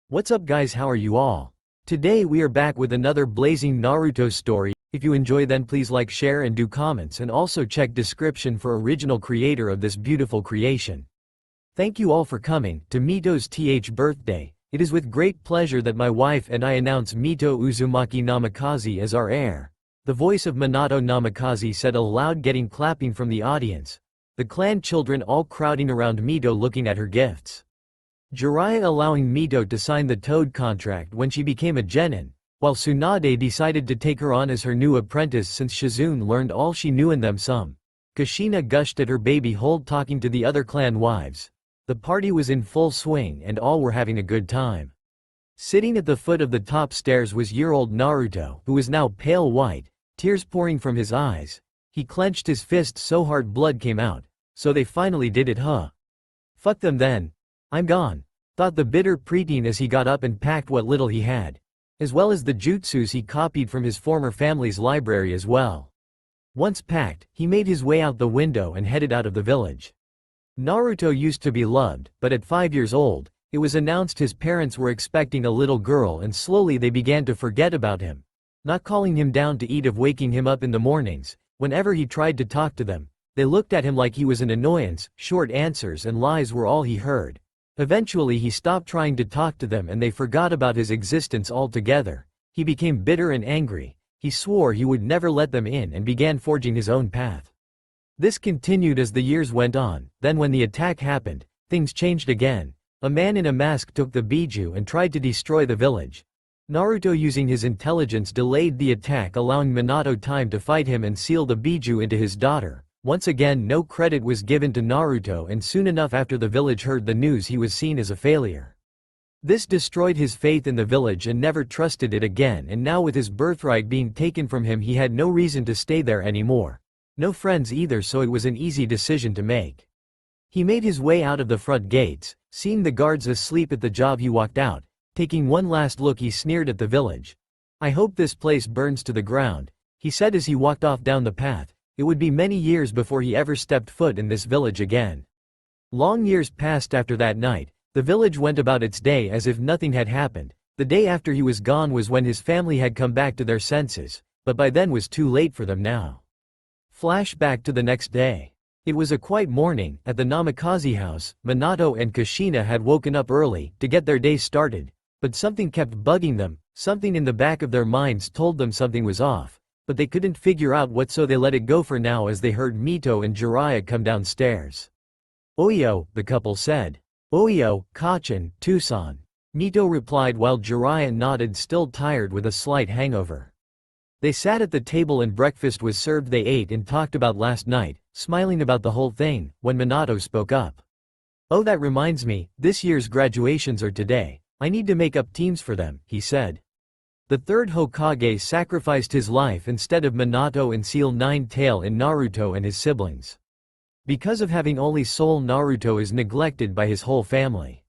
What's up guys, how are you all? Today we are back with another blazing Naruto story. If you enjoy then please like, share and do comments, and also check description for original creator of this beautiful creation. Thank you all for coming to Mito's birthday. It is with great pleasure that my wife and I announce Mito Uzumaki Namikaze as our heir. The voice of Minato Namikaze said aloud, getting clapping from the audience. The clan children all crowding around Mito looking at her gifts. Jiraiya allowing Mito to sign the Toad contract when she became a genin, while Tsunade decided to take her on as her new apprentice since Shizune learned all she knew and them some. Kushina gushed at her baby hold talking to the other clan wives. The party was in full swing and all were having a good time. Sitting at the foot of the top stairs was year-old Naruto, who was now pale white, tears pouring from his eyes. He clenched his fist so hard blood came out. So they finally did it, huh? Fuck them then. I'm gone, thought the bitter preteen as he got up and packed what little he had, as well as the jutsus he copied from his former family's library as well. Once packed, he made his way out the window and headed out of the village. Naruto used to be loved, but at 5 years old, it was announced his parents were expecting a little girl and slowly they began to forget about him. Not calling him down to eat, of waking him up in the mornings. Whenever he tried to talk to them, they looked at him like he was an annoyance. Short answers and lies were all he heard. Eventually he stopped trying to talk to them and they forgot about his existence altogether. He became bitter and angry. He swore he would never let them in and began forging his own path. This continued as the years went on. Then when the attack happened, things changed again. A man in a mask took the Biju and tried to destroy the village. Naruto, using his intelligence, delayed the attack, allowing Minato time to fight him and seal the Biju into his daughter. Once again no credit was given to Naruto, and soon enough after the village heard the news he was seen as a failure. This destroyed his faith in the village and never trusted it again, and now with his birthright being taken from him he had no reason to stay there anymore. No friends either, so it was an easy decision to make. He made his way out of the front gates. Seeing the guards asleep at the job he walked out. Taking one last look he sneered at the village. "I hope this place burns to the ground," he said as he walked off down the path. It would be many years before he ever stepped foot in this village again. Long years passed after that night. The village went about its day as if nothing had happened. The day after he was gone was when his family had come back to their senses, but by then was too late for them now. Flashback to the next day. It was a quiet morning. At the Namikaze house, Minato and Kushina had woken up early to get their day started, but something kept bugging them. Something in the back of their minds told them something was off. But they couldn't figure out what, so they let it go for now as they heard Mito and Jiraiya come downstairs. "Oyo," the couple said. "Oyo, Kachan, Tucson," Mito replied while Jiraiya nodded, still tired with a slight hangover. They sat at the table and breakfast was served. They ate and talked about last night, smiling about the whole thing, when Minato spoke up. "Oh, that reminds me, this year's graduations are today. I need to make up teams for them," he said. The third Hokage sacrificed his life instead of Minato and Seal Nine-Tail in Naruto and his siblings. Because of having only soul, Naruto is neglected by his whole family.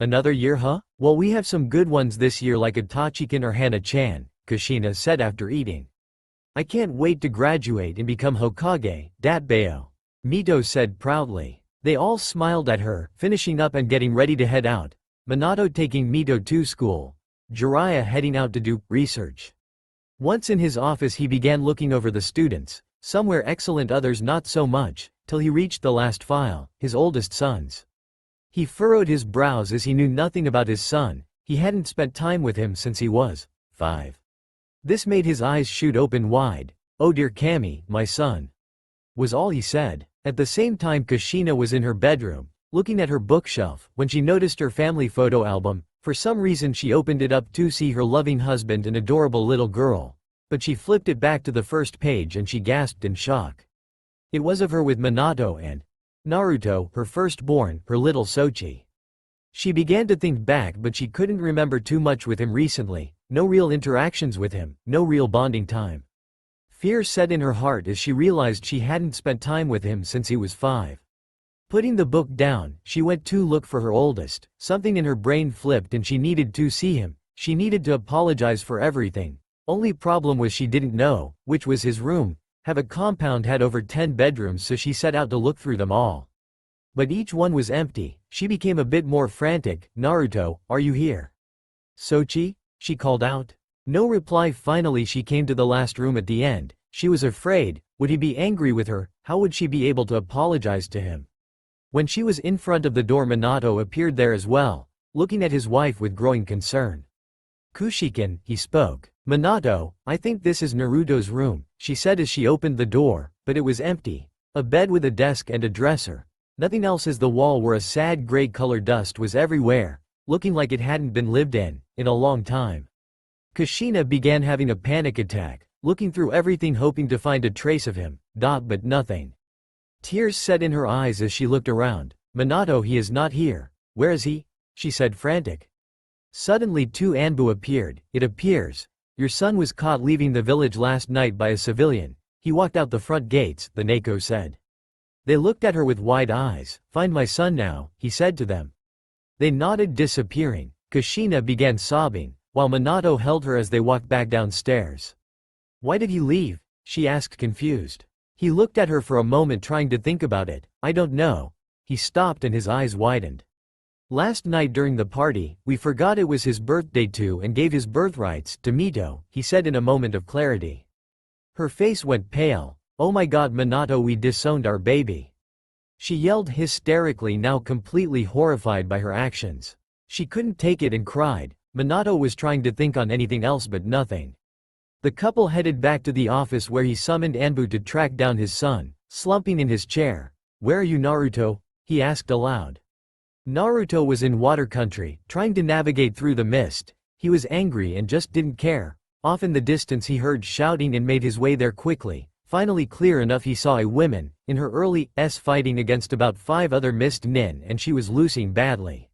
"Another year, huh? Well, we have some good ones this year like Itachikan or Hana-chan," Kushina said after eating. "I can't wait to graduate and become Hokage, Datbeo," Mito said proudly. They all smiled at her, finishing up and getting ready to head out. Minato taking Mito to school. Jiraiya heading out to do research. Once in his office he began looking over the students. Some were excellent, others not so much, till he reached the last file, his oldest son's. He furrowed his brows as he knew nothing about his son. He hadn't spent time with him since he was 5. This made his eyes shoot open wide. "Oh dear Kami, my son," was all he said. At the same time Kushina was in her bedroom, looking at her bookshelf, when she noticed her family photo album. For some reason she opened it up to see her loving husband and adorable little girl. But she flipped it back to the first page and she gasped in shock. It was of her with Minato and Naruto, her firstborn, her little Sochi. She began to think back, but she couldn't remember too much with him recently. No real interactions with him, no real bonding time. Fear set in her heart as she realized she hadn't spent time with him since he was 5. Putting the book down, she went to look for her oldest. Something in her brain flipped and she needed to see him. She needed to apologize for everything. Only problem was she didn't know which was his room. Have a compound had over 10 bedrooms, so she set out to look through them all. But each one was empty. She became a bit more frantic. "Naruto, are you here?" Sochi? She called out. No reply. Finally she came to the last room at the end. She was afraid. Would he be angry with her? How would she be able to apologize to him? When she was in front of the door, Minato appeared there as well, looking at his wife with growing concern. Kushikin, he spoke. Minato, I think this is Naruto's room, she said as she opened the door, but it was empty. A bed with a desk and a dresser. Nothing else, as the wall where a sad gray color dust was everywhere, looking like it hadn't been lived in a long time. Kushina began having a panic attack, looking through everything hoping to find a trace of him, but nothing. Tears set in her eyes as she looked around. Minato, he is not here. Where is he? She said, frantic. Suddenly two Anbu appeared. It appears your son was caught leaving the village last night by a civilian. He walked out the front gates, the Neko said. They looked at her with wide eyes. Find my son now, he said to them. They nodded, disappearing. Kushina began sobbing, while Minato held her as they walked back downstairs. Why did he leave? She asked, confused. He looked at her for a moment, trying to think about it. I don't know. He stopped and his eyes widened. Last night during the party, we forgot it was his birthday too and gave his birthrights to Mito, he said in a moment of clarity. Her face went pale. Oh my god, Minato, we disowned our baby. She yelled hysterically, now completely horrified by her actions. She couldn't take it and cried. Minato was trying to think on anything else but nothing. The couple headed back to the office where he summoned Anbu to track down his son, slumping in his chair. Where are you, Naruto? He asked aloud. Naruto was in water country, trying to navigate through the mist. He was angry and just didn't care. Off in the distance he heard shouting and made his way there quickly. Finally clear enough, he saw a woman, in her early fighting against about 5 other mist nin, and she was losing badly.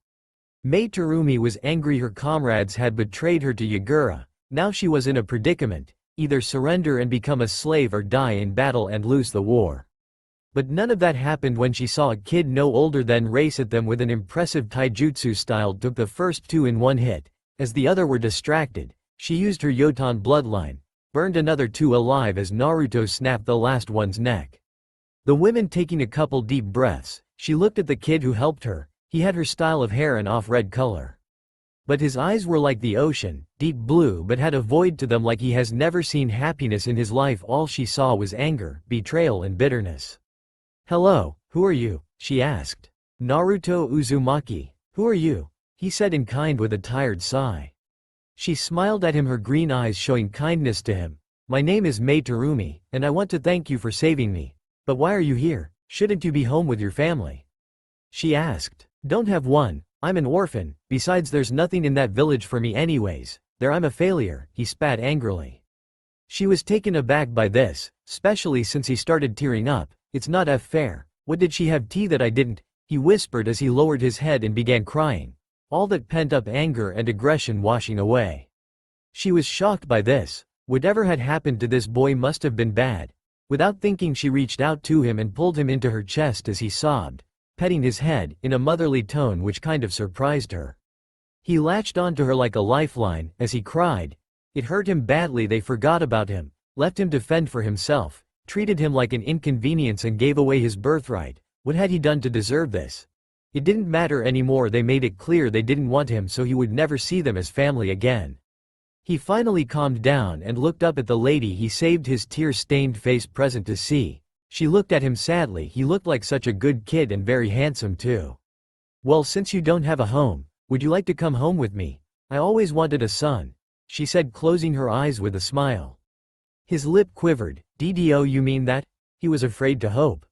Mei Terumi was angry her comrades had betrayed her to Yagura. Now she was in a predicament, either surrender and become a slave or die in battle and lose the war. But none of that happened when she saw a kid no older than race at them with an impressive taijutsu style, took the first 2 in one hit. As the other were distracted, she used her Yotan bloodline, burned another 2 alive as Naruto snapped the last one's neck. The women taking a couple deep breaths, she looked at the kid who helped her. He had her style of hair and off-red color. But his eyes were like the ocean, deep blue, but had a void to them, like he has never seen happiness in his life. All she saw was anger, betrayal and bitterness. Hello, who are you? She asked. Naruto Uzumaki. Who are you? He said in kind with a tired sigh. She smiled at him, her green eyes showing kindness to him. My name is Mei Terumi, and I want to thank you for saving me. But why are you here? Shouldn't you be home with your family? She asked. Don't have one. I'm an orphan. Besides, there's nothing in that village for me anyways. There, I'm a failure, he spat angrily. She was taken aback by this, especially since he started tearing up. It's not fair. What did she have, tea that I didn't? He whispered as he lowered his head and began crying. All that pent-up anger and aggression washing away. She was shocked by this. Whatever had happened to this boy must have been bad. Without thinking, she reached out to him and pulled him into her chest as he sobbed, petting his head in a motherly tone which kind of surprised her. He latched onto her like a lifeline as he cried. It hurt him badly. They forgot about him, left him to fend for himself, treated him like an inconvenience and gave away his birthright. What had he done to deserve this? It didn't matter anymore. They made it clear they didn't want him, so he would never see them as family again. He finally calmed down and looked up at the lady he saved, his tear-stained face present to see. She looked at him sadly. He looked like such a good kid and very handsome too. Well, since you don't have a home, would you like to come home with me? I always wanted a son, she said, closing her eyes with a smile. His lip quivered. Ddo, you mean that? He was afraid to hope.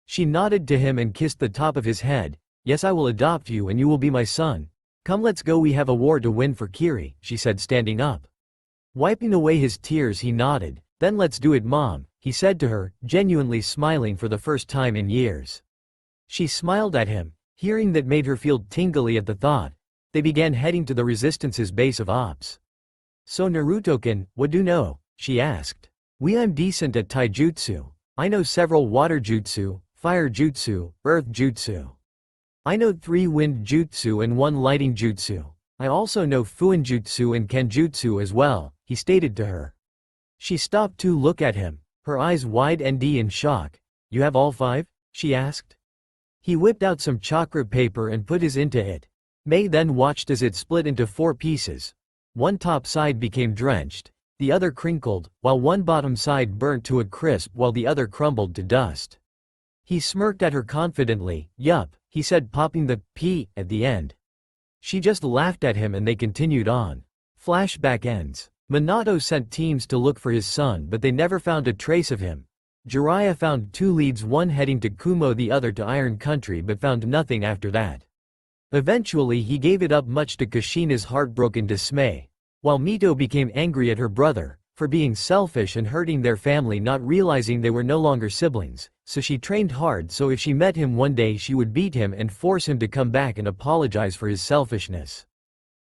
She nodded to him and kissed the top of his head. Yes, I will adopt you and you will be my son. Come, let's go, we have a war to win for Kiri, she said, standing up. Wiping away his tears, he nodded. Then let's do it, Mom, he said to her, genuinely smiling for the first time in years. She smiled at him. Hearing that made her feel tingly at the thought. They began heading to the Resistance's base of ops. So Naruto-kun, what do you know? She asked. I'm decent at taijutsu. I know several water jutsu, fire jutsu, earth jutsu. I know 3 wind jutsu and 1 lighting jutsu. I also know fuinjutsu and kenjutsu as well, he stated to her. She stopped to look at him, her eyes wide and in shock. You have all 5? She asked. He whipped out some chakra paper and put his into it. Mei then watched as it split into 4 pieces. One top side became drenched, the other crinkled, while one bottom side burnt to a crisp while the other crumbled to dust. He smirked at her confidently. "Yup," he said, popping the P at the end. She just laughed at him and they continued on. Flashback ends. Minato sent teams to look for his son but they never found a trace of him. Jiraiya found 2 leads, one heading to Kumo, the other to Iron Country, but found nothing after that. Eventually he gave it up, much to Kushina's heartbroken dismay, while Mito became angry at her brother for being selfish and hurting their family, not realizing they were no longer siblings, so she trained hard so if she met him one day she would beat him and force him to come back and apologize for his selfishness.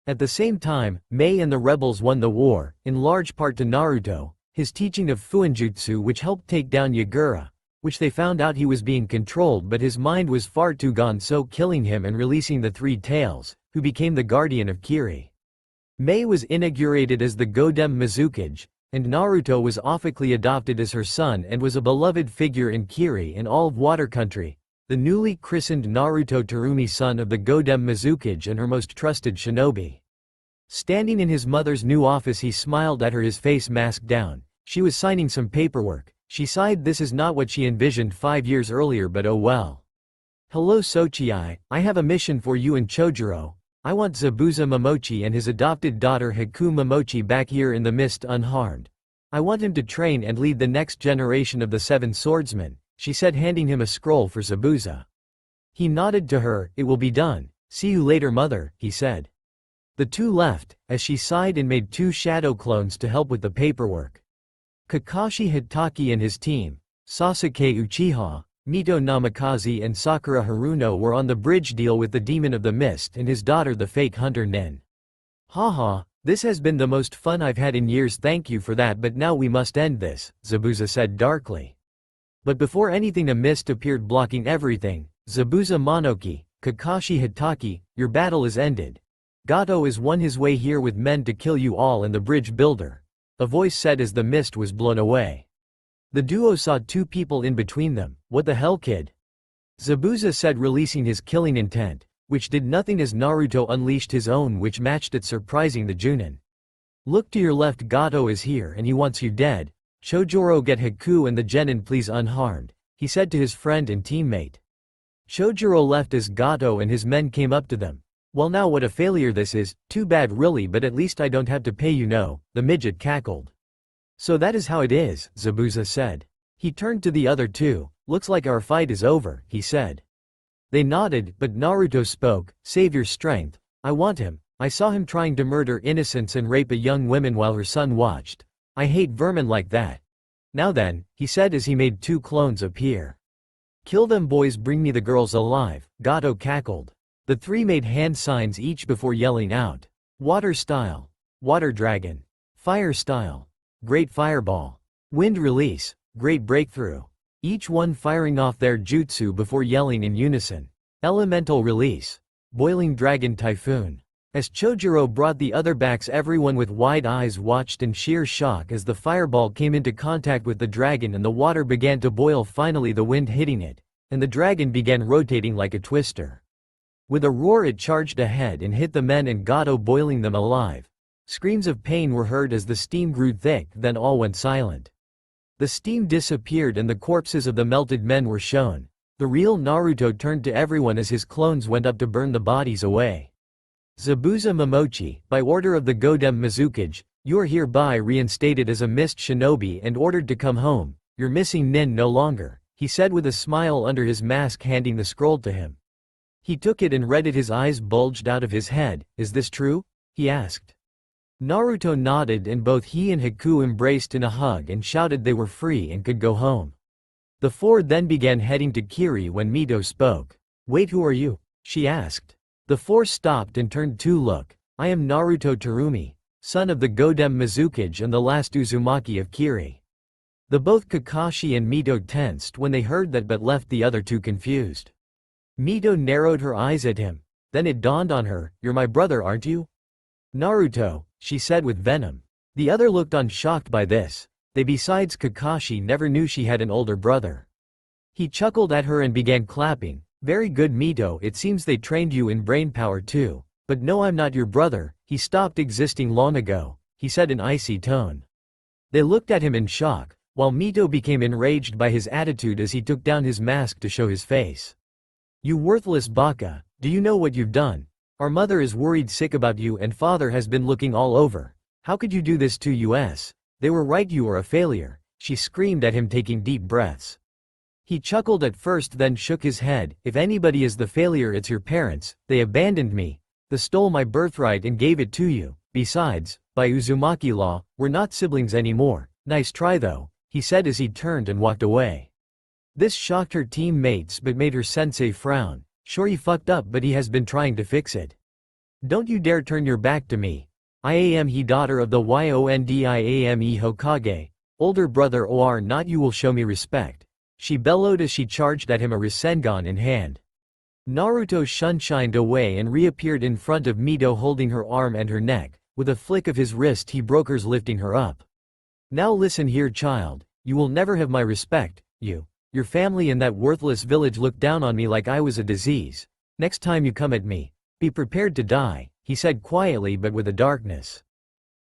At the same time, Mei and the rebels won the war, in large part to Naruto, his teaching of Fuinjutsu, which helped take down Yagura, which they found out he was being controlled but his mind was far too gone, so killing him and releasing the 3 tails, who became the guardian of Kiri. Mei was inaugurated as the Godem Mizukage, and Naruto was officially adopted as her son and was a beloved figure in Kiri and all of Water Country, the newly christened Naruto Terumi, son of the Godem Mizukage and her most trusted shinobi. Standing in his mother's new office he smiled at her, his face masked down. She was signing some paperwork. She sighed. This is not what she envisioned 5 years earlier, but oh well. "Hello Sochii, I have a mission for you and Chojuro. I want Zabuza Momochi and his adopted daughter Haku Momochi back here in the mist unharmed. I want him to train and lead the next generation of the 7 swordsmen," she said, handing him a scroll for Zabuza. He nodded to her. "It will be done. See you later, mother," he said. The 2 left, as she sighed and made 2 shadow clones to help with the paperwork. Kakashi Hitaki and his team, Sasuke Uchiha, Mito Namikaze and Sakura Haruno, were on the bridge deal with the Demon of the Mist and his daughter, the fake hunter Nin. "Haha, this has been the most fun I've had in years, thank you for that, but now we must end this," Zabuza said darkly. But before anything, a mist appeared blocking everything. "Zabuza Monoki, Kakashi Hitaki, your battle is ended. Gato is won his way here with men to kill you all and the bridge builder," a voice said as the mist was blown away. The duo saw 2 people in between them. "What the hell, kid?" Zabuza said, releasing his killing intent, which did nothing as Naruto unleashed his own, which matched it, surprising the Junin. "Look to your left, Gato is here and he wants you dead. Chojuro, get Haku and the genin please unharmed," he said to his friend and teammate. Chojuro left as Gato and his men came up to them. "Well, now what a failure this is, too bad really, but at least I don't have to pay, you know," the midget cackled. "So that is how it is," Zabuza said. He turned to the other 2, "Looks like our fight is over," he said. They nodded, but Naruto spoke, "Save your strength. I want him. I saw him trying to murder innocents and rape a young woman while her son watched. I hate vermin like that. Now then," he said as he made 2 clones appear. "Kill them boys, bring me the girls alive," Gato cackled. The 3 made hand signs each before yelling out, "Water style, water dragon, fire style, great fireball, wind release, great breakthrough," each one firing off their jutsu before yelling in unison, "Elemental release, boiling dragon typhoon." As Chojuro brought the other backs, everyone with wide eyes watched in sheer shock as the fireball came into contact with the dragon and the water began to boil, finally the wind hitting it, and the dragon began rotating like a twister. With a roar it charged ahead and hit the men and Gato, boiling them alive. Screams of pain were heard as the steam grew thick, then all went silent. The steam disappeared and the corpses of the melted men were shown. The real Naruto turned to everyone as his clones went up to burn the bodies away. "Zabuza Momochi, by order of the Godem Mizukage, you are hereby reinstated as a mist shinobi and ordered to come home. You're missing Nin no longer," he said with a smile under his mask, handing the scroll to him. He took it and read it. His eyes bulged out of his head. "Is this true?" he asked. Naruto nodded and both he and Haku embraced in a hug and shouted they were free and could go home. The 4 then began heading to Kiri when Mito spoke. "Wait, who are you?" she asked. The 4 stopped and turned to look. "I am Naruto Terumi, son of the Godem Mizukage and the last Uzumaki of Kiri." The both Kakashi and Mito tensed when they heard that, but left the other 2 confused. Mito narrowed her eyes at him. Then it dawned on her, "You're my brother, aren't you?" "Naruto," she said with venom. The other looked on, shocked by this. They, besides Kakashi, never knew she had an older brother. He chuckled at her and began clapping. "Very good, Mito, it seems they trained you in brainpower too. But no, I'm not your brother, he stopped existing long ago, he said in icy tone. They looked at him in shock, while Mito became enraged by his attitude as he took down his mask to show his face. You worthless baka, do you know what you've done? Our mother is worried sick about you and father has been looking all over. How could you do this to us? They were right, you are a failure, she screamed at him, taking deep breaths. He chuckled at first, then shook his head. If anybody is the failure, it's your parents. They abandoned me. They stole my birthright and gave it to you. Besides, by Uzumaki law, we're not siblings anymore. Nice try though, he said as he turned and walked away. This shocked her teammates but made her sensei frown. Sure, he fucked up, but he has been trying to fix it. Don't you dare turn your back to me. I am he, daughter of the Yondiame Hokage. Older brother or not, you will show me respect, she bellowed as she charged at him, a Rasengan in hand. Naruto shunshined away and reappeared in front of Mito, holding her arm and her neck. With a flick of his wrist he broke hers, lifting her up. Now listen here, child, you will never have my respect. Your family in that worthless village looked down on me like I was a disease. Next time you come at me, be prepared to die, he said quietly but with a darkness.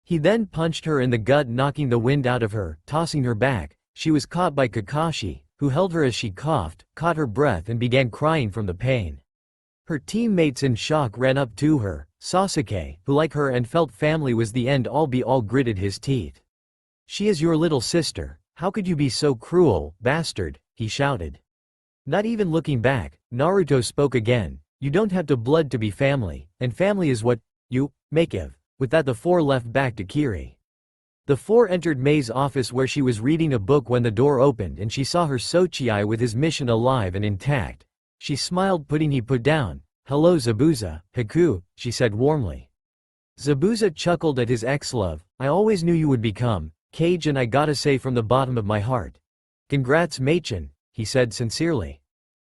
He then punched her in the gut, knocking the wind out of her, tossing her back. She was caught by Kakashi, who held her as she coughed, caught her breath and began crying from the pain. Her teammates in shock ran up to her. Sasuke, who like her and felt family was the end all be all, gritted his teeth. She is your little sister, how could you be so cruel, bastard, he shouted. Not even looking back, Naruto spoke again. You don't have to blood to be family, and family is what you make of. With that the four left back to Kiri. The four entered Mei's office where she was reading a book when the door opened and she saw her Sochii with his mission alive and intact. She smiled, putting he put down. Hello Zabuza, Haku, she said warmly. Zabuza chuckled at his ex-love. I always knew you would become Kage, and I gotta say from the bottom of my heart. Congrats Machen, he said sincerely.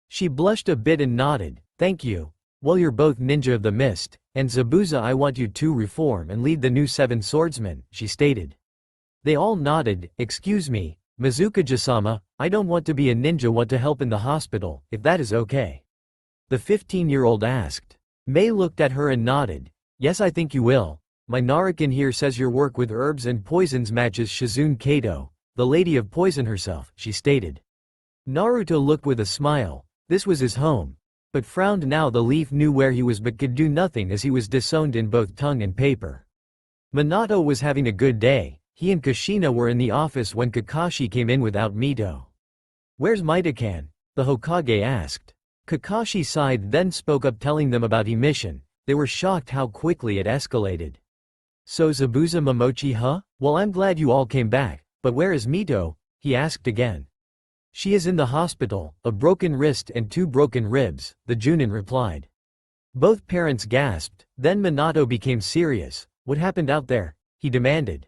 She blushed a bit and nodded. Thank you. Well, you're both ninja of the mist, and Zabuza, I want you to reform and lead the new 7 swordsmen, she stated. They all nodded. Excuse me, Mizuka-sama, I don't want to be a ninja, want to help in the hospital, if that is okay. The 15-year-old asked. Mei looked at her and nodded. Yes, I think you will. My Narukin here says your work with herbs and poisons matches Shizune Kato, the Lady of Poison herself, she stated. Naruto looked with a smile. This was his home. But frowned now. The leaf knew where he was but could do nothing as he was disowned in both tongue and paper. Minato was having a good day. He and Kushina were in the office when Kakashi came in without Mito. Where's Mito-kan? The Hokage asked. Kakashi sighed, then spoke up, telling them about his mission. They were shocked how quickly it escalated. So Zabuza Momochi, huh? Well, I'm glad you all came back, but where is Mito? He asked again. She is in the hospital, a broken wrist and 2 broken ribs, the Junin replied. Both parents gasped, then Minato became serious. What happened out there? He demanded.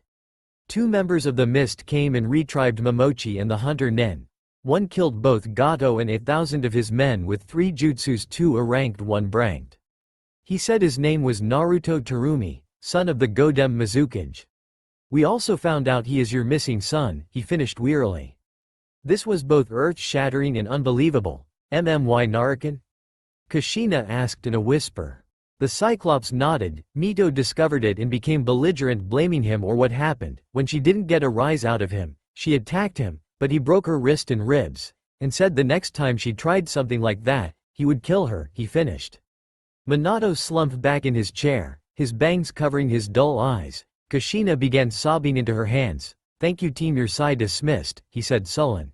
2 members of the Mist came and retrieved Momochi and the hunter Nen. One killed both Gato and 1,000 of his men with 3 jutsus, 2 ranked, 1 branked. He said his name was Naruto Terumi, son of the Godem Mizukage. We also found out he is your missing son, he finished wearily. This was both earth-shattering and unbelievable. MMY Narukin? Kushina asked in a whisper. The Cyclops nodded. Mito discovered it and became belligerent, blaming him or what happened. When she didn't get a rise out of him, she attacked him, but he broke her wrist and ribs, and said the next time she tried something like that, he would kill her, he finished. Minato slumped back in his chair, his bangs covering his dull eyes. Kushina began sobbing into her hands. Thank you team, your side dismissed, he said sullen.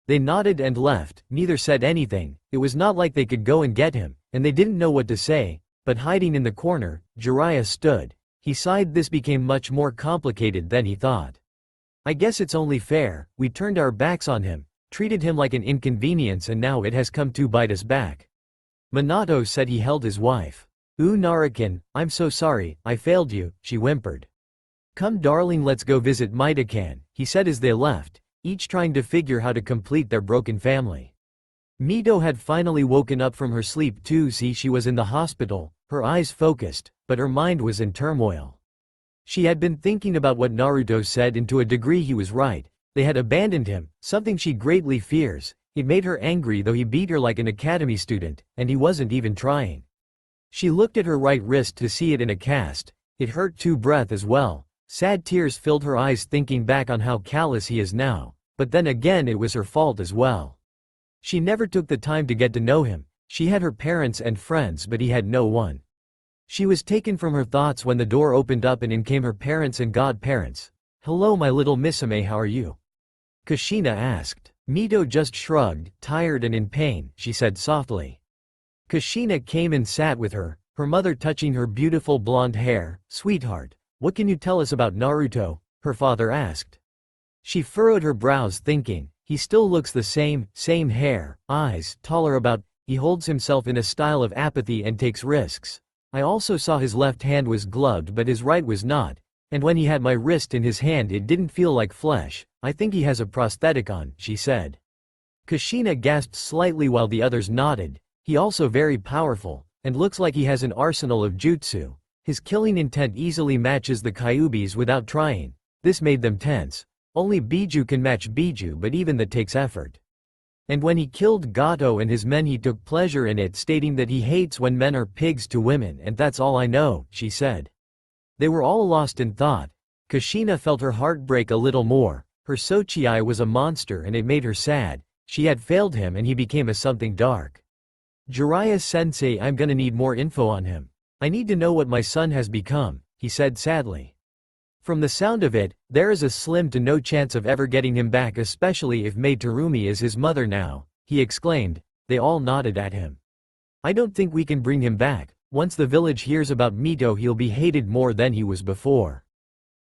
They nodded and left. Neither said anything. It was not like they could go and get him, and they didn't know what to say. But hiding in the corner, Jiraiya stood. He sighed. This became much more complicated than he thought. I guess it's only fair, we turned our backs on him, treated him like an inconvenience, and now it has come to bite us back. Minato said. He held his wife. Narukin, I'm so sorry, I failed you, she whimpered. Come darling, let's go visit Mito-kan, he said as they left, each trying to figure how to complete their broken family. Mito had finally woken up from her sleep too. She was in the hospital, her eyes focused, but her mind was in turmoil. She had been thinking about what Naruto said, and to a degree he was right. They had abandoned him, something she greatly fears. It made her angry, though he beat her like an academy student, and he wasn't even trying. She looked at her right wrist to see it in a cast. It hurt to breath as well. Sad tears filled her eyes thinking back on how callous he is now. But then again it was her fault as well. She never took the time to get to know him. She had her parents and friends but he had no one. She was taken from her thoughts when the door opened up and in came her parents and godparents. "Hello my little Misame, how are you?" Kushina asked. Mito just shrugged, tired and in pain, she said softly. Kushina came and sat with her, her mother touching her beautiful blonde hair. "Sweetheart, what can you tell us about Naruto?" her father asked. She furrowed her brows thinking, he still looks the same hair, eyes, taller about, he holds himself in a style of apathy and takes risks. I also saw his left hand was gloved but his right was not, and when he had my wrist in his hand it didn't feel like flesh. I think he has a prosthetic on, she said. Kushina gasped slightly while the others nodded. He also very powerful, and looks like he has an arsenal of jutsu. His killing intent easily matches the Kyuubi's without trying. This made them tense. Only Biju can match Biju but even that takes effort. And when he killed Gato and his men he took pleasure in it, stating that he hates when men are pigs to women, and that's all I know, she said. They were all lost in thought. Kushina felt her heart break a little more. Her Sochii was a monster and it made her sad. She had failed him and he became a something dark. Jiraiya-sensei, I'm gonna need more info on him. I need to know what my son has become, he said sadly. From the sound of it, there is a slim to no chance of ever getting him back, especially if Mei Terumi is his mother now, he exclaimed. They all nodded at him. I don't think we can bring him back. Once the village hears about Mito he'll be hated more than he was before.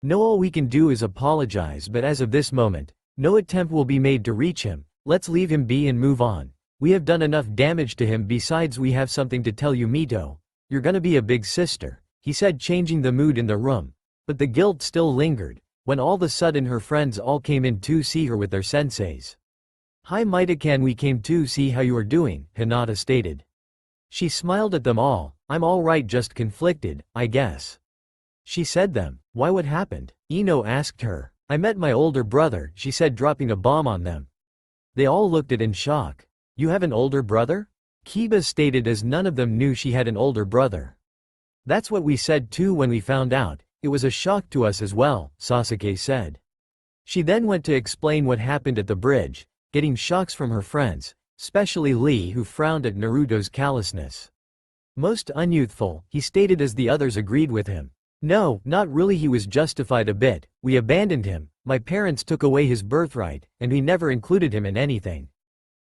No, all we can do is apologize, but as of this moment, no attempt will be made to reach him. Let's leave him be and move on. We have done enough damage to him, besides we have something to tell you Mito. You're gonna be a big sister, he said, changing the mood in the room. But the guilt still lingered, when all of a sudden her friends all came in to see her with their senseis. Hi Mito-can, we came to see how you are doing, Hinata stated. She smiled at them all. I'm alright, just conflicted, I guess. She said them. Why, what happened? Ino asked her. I met my older brother, she said, dropping a bomb on them. They all looked at in shock. You have an older brother? Kiba stated, as none of them knew she had an older brother. That's what we said too when we found out. It was a shock to us as well, Sasuke said. She then went to explain what happened at the bridge, getting shocks from her friends, especially Lee, who frowned at Naruto's callousness. Most unyouthful, he stated, as the others agreed with him. No, not really, he was justified a bit. We abandoned him, my parents took away his birthright, and we never included him in anything.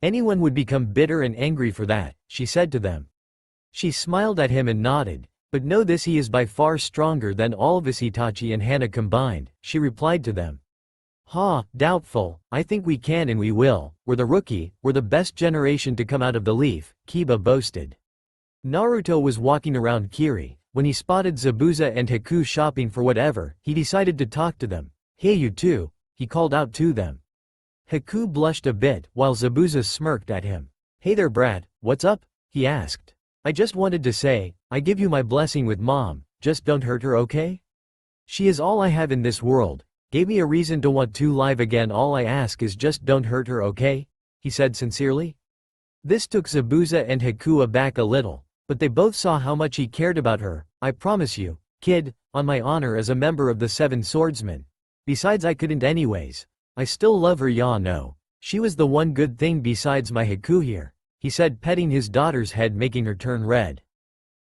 Anyone would become bitter and angry for that, she said to them. She smiled at him and nodded. But know this, he is by far stronger than all of us, Itachi and Hana combined, she replied to them. Ha, doubtful, I think we can and we will. We're the rookie, we're the best generation to come out of the leaf, Kiba boasted. Naruto was walking around Kiri. When he spotted Zabuza and Haku shopping for whatever, he decided to talk to them. Hey you two, he called out to them. Haku blushed a bit, while Zabuza smirked at him. Hey there brat, what's up? He asked. I just wanted to say, I give you my blessing with mom, just don't hurt her, okay? She is all I have in this world, gave me a reason to want to live again, all I ask is just don't hurt her, okay? He said sincerely. This took Zabuza and Haku aback a little, but they both saw how much he cared about her. I promise you, kid, on my honor as a member of the Seven Swordsmen. Besides I couldn't anyways. I still love her, ya know. She was the one good thing besides my Haku here, he said, petting his daughter's head, making her turn red.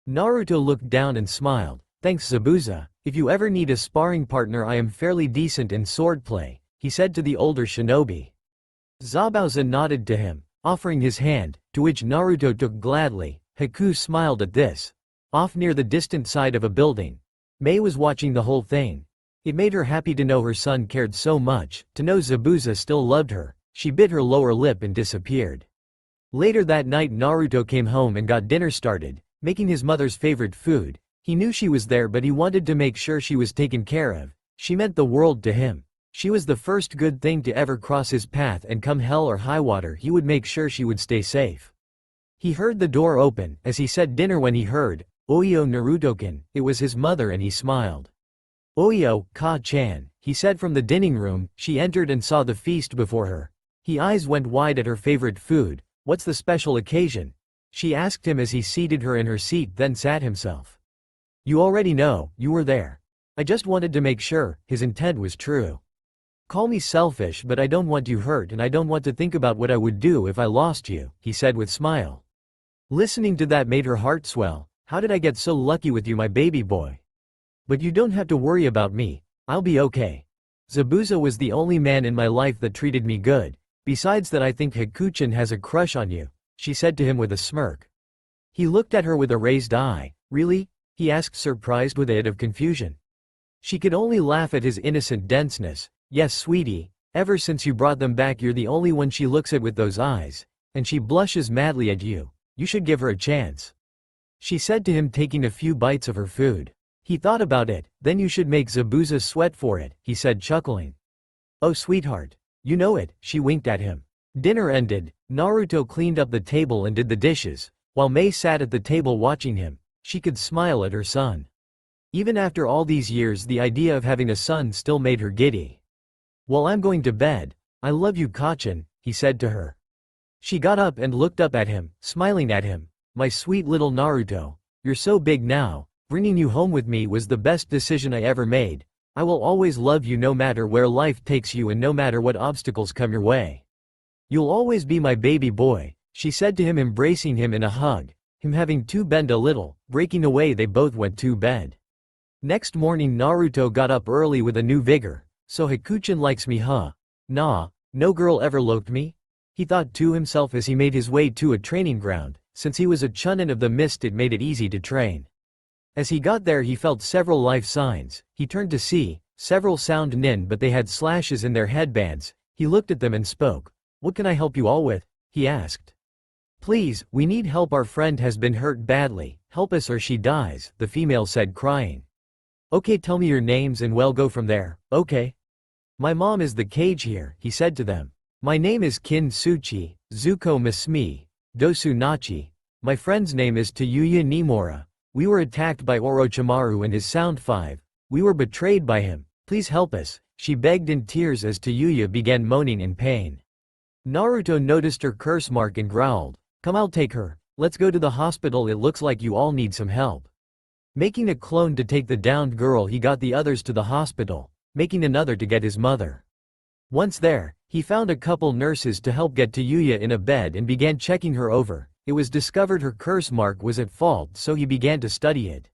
Naruto looked down and smiled. Thanks Zabuza, if you ever need a sparring partner I am fairly decent in swordplay, he said to the older shinobi. Zabuza nodded to him, offering his hand, to which Naruto took gladly. Haku smiled at this. Off near the distant side of a building, Mei was watching the whole thing. It made her happy to know her son cared so much, to know Zabuza still loved her. She bit her lower lip and disappeared. Later that night Naruto came home and got dinner started, making his mother's favorite food. He knew she was there but he wanted to make sure she was taken care of. She meant the world to him. She was the first good thing to ever cross his path, and come hell or high water he would make sure she would stay safe. He heard the door open, as he said dinner when he heard, Oyo Naruto-kun. It was his mother and he smiled. Oyo, Ka-chan, he said from the dining room. She entered and saw the feast before her. His eyes went wide at her favorite food. What's the special occasion? She asked him as he seated her in her seat then sat himself. You already know, you were there. I just wanted to make sure, his intent was true. Call me selfish but I don't want you hurt and I don't want to think about what I would do if I lost you, he said with smile. Listening to that made her heart swell. How did I get so lucky with you my baby boy? But you don't have to worry about me, I'll be okay. Zabuza was the only man in my life that treated me good, besides that I think Hakuchan has a crush on you, she said to him with a smirk. He looked at her with a raised eye. Really? He asked surprised with a hint of confusion. She could only laugh at his innocent denseness. Yes sweetie, ever since you brought them back you're the only one she looks at with those eyes, and she blushes madly at you. You should give her a chance. She said to him taking a few bites of her food. He thought about it, then you should make Zabuza sweat for it, he said chuckling. Oh sweetheart. You know it, she winked at him. Dinner ended, Naruto cleaned up the table and did the dishes, while Mei sat at the table watching him. She could smile at her son. Even after all these years the idea of having a son still made her giddy. Well I'm going to bed. I love you Kachan, he said to her. She got up and looked up at him, smiling at him. My sweet little Naruto, you're so big now, bringing you home with me was the best decision I ever made. I will always love you no matter where life takes you and no matter what obstacles come your way. You'll always be my baby boy, she said to him embracing him in a hug, him having to bend a little, breaking away they both went to bed. Next morning Naruto got up early with a new vigor. So Hakuchan likes me huh? Nah, no girl ever loathed me? He thought to himself as he made his way to a training ground. Since he was a chunin of the mist it made it easy to train. As he got there he felt several life signs. He turned to see several sound nin but they had slashes in their headbands. He looked at them and spoke. What can I help you all with? He asked. Please, we need help, our friend has been hurt badly, help us or she dies, the female said crying. Okay, tell me your names and we'll go from there, okay? My mom is the cage here, he said to them. My name is Kin Suchi, Zuko Masmi, Dosu Nachi. My friend's name is Tayuya Nimura. We were attacked by Orochimaru and his Sound 5. We were betrayed by him. Please help us, she begged in tears as Tayuya began moaning in pain. Naruto noticed her curse mark and growled. Come, I'll take her. Let's go to the hospital, it looks like you all need some help. Making a clone to take the downed girl he got the others to the hospital, making another to get his mother. Once there, he found a couple nurses to help get Tayuya in a bed and began checking her over. It was discovered her curse mark was at fault so he began to study it.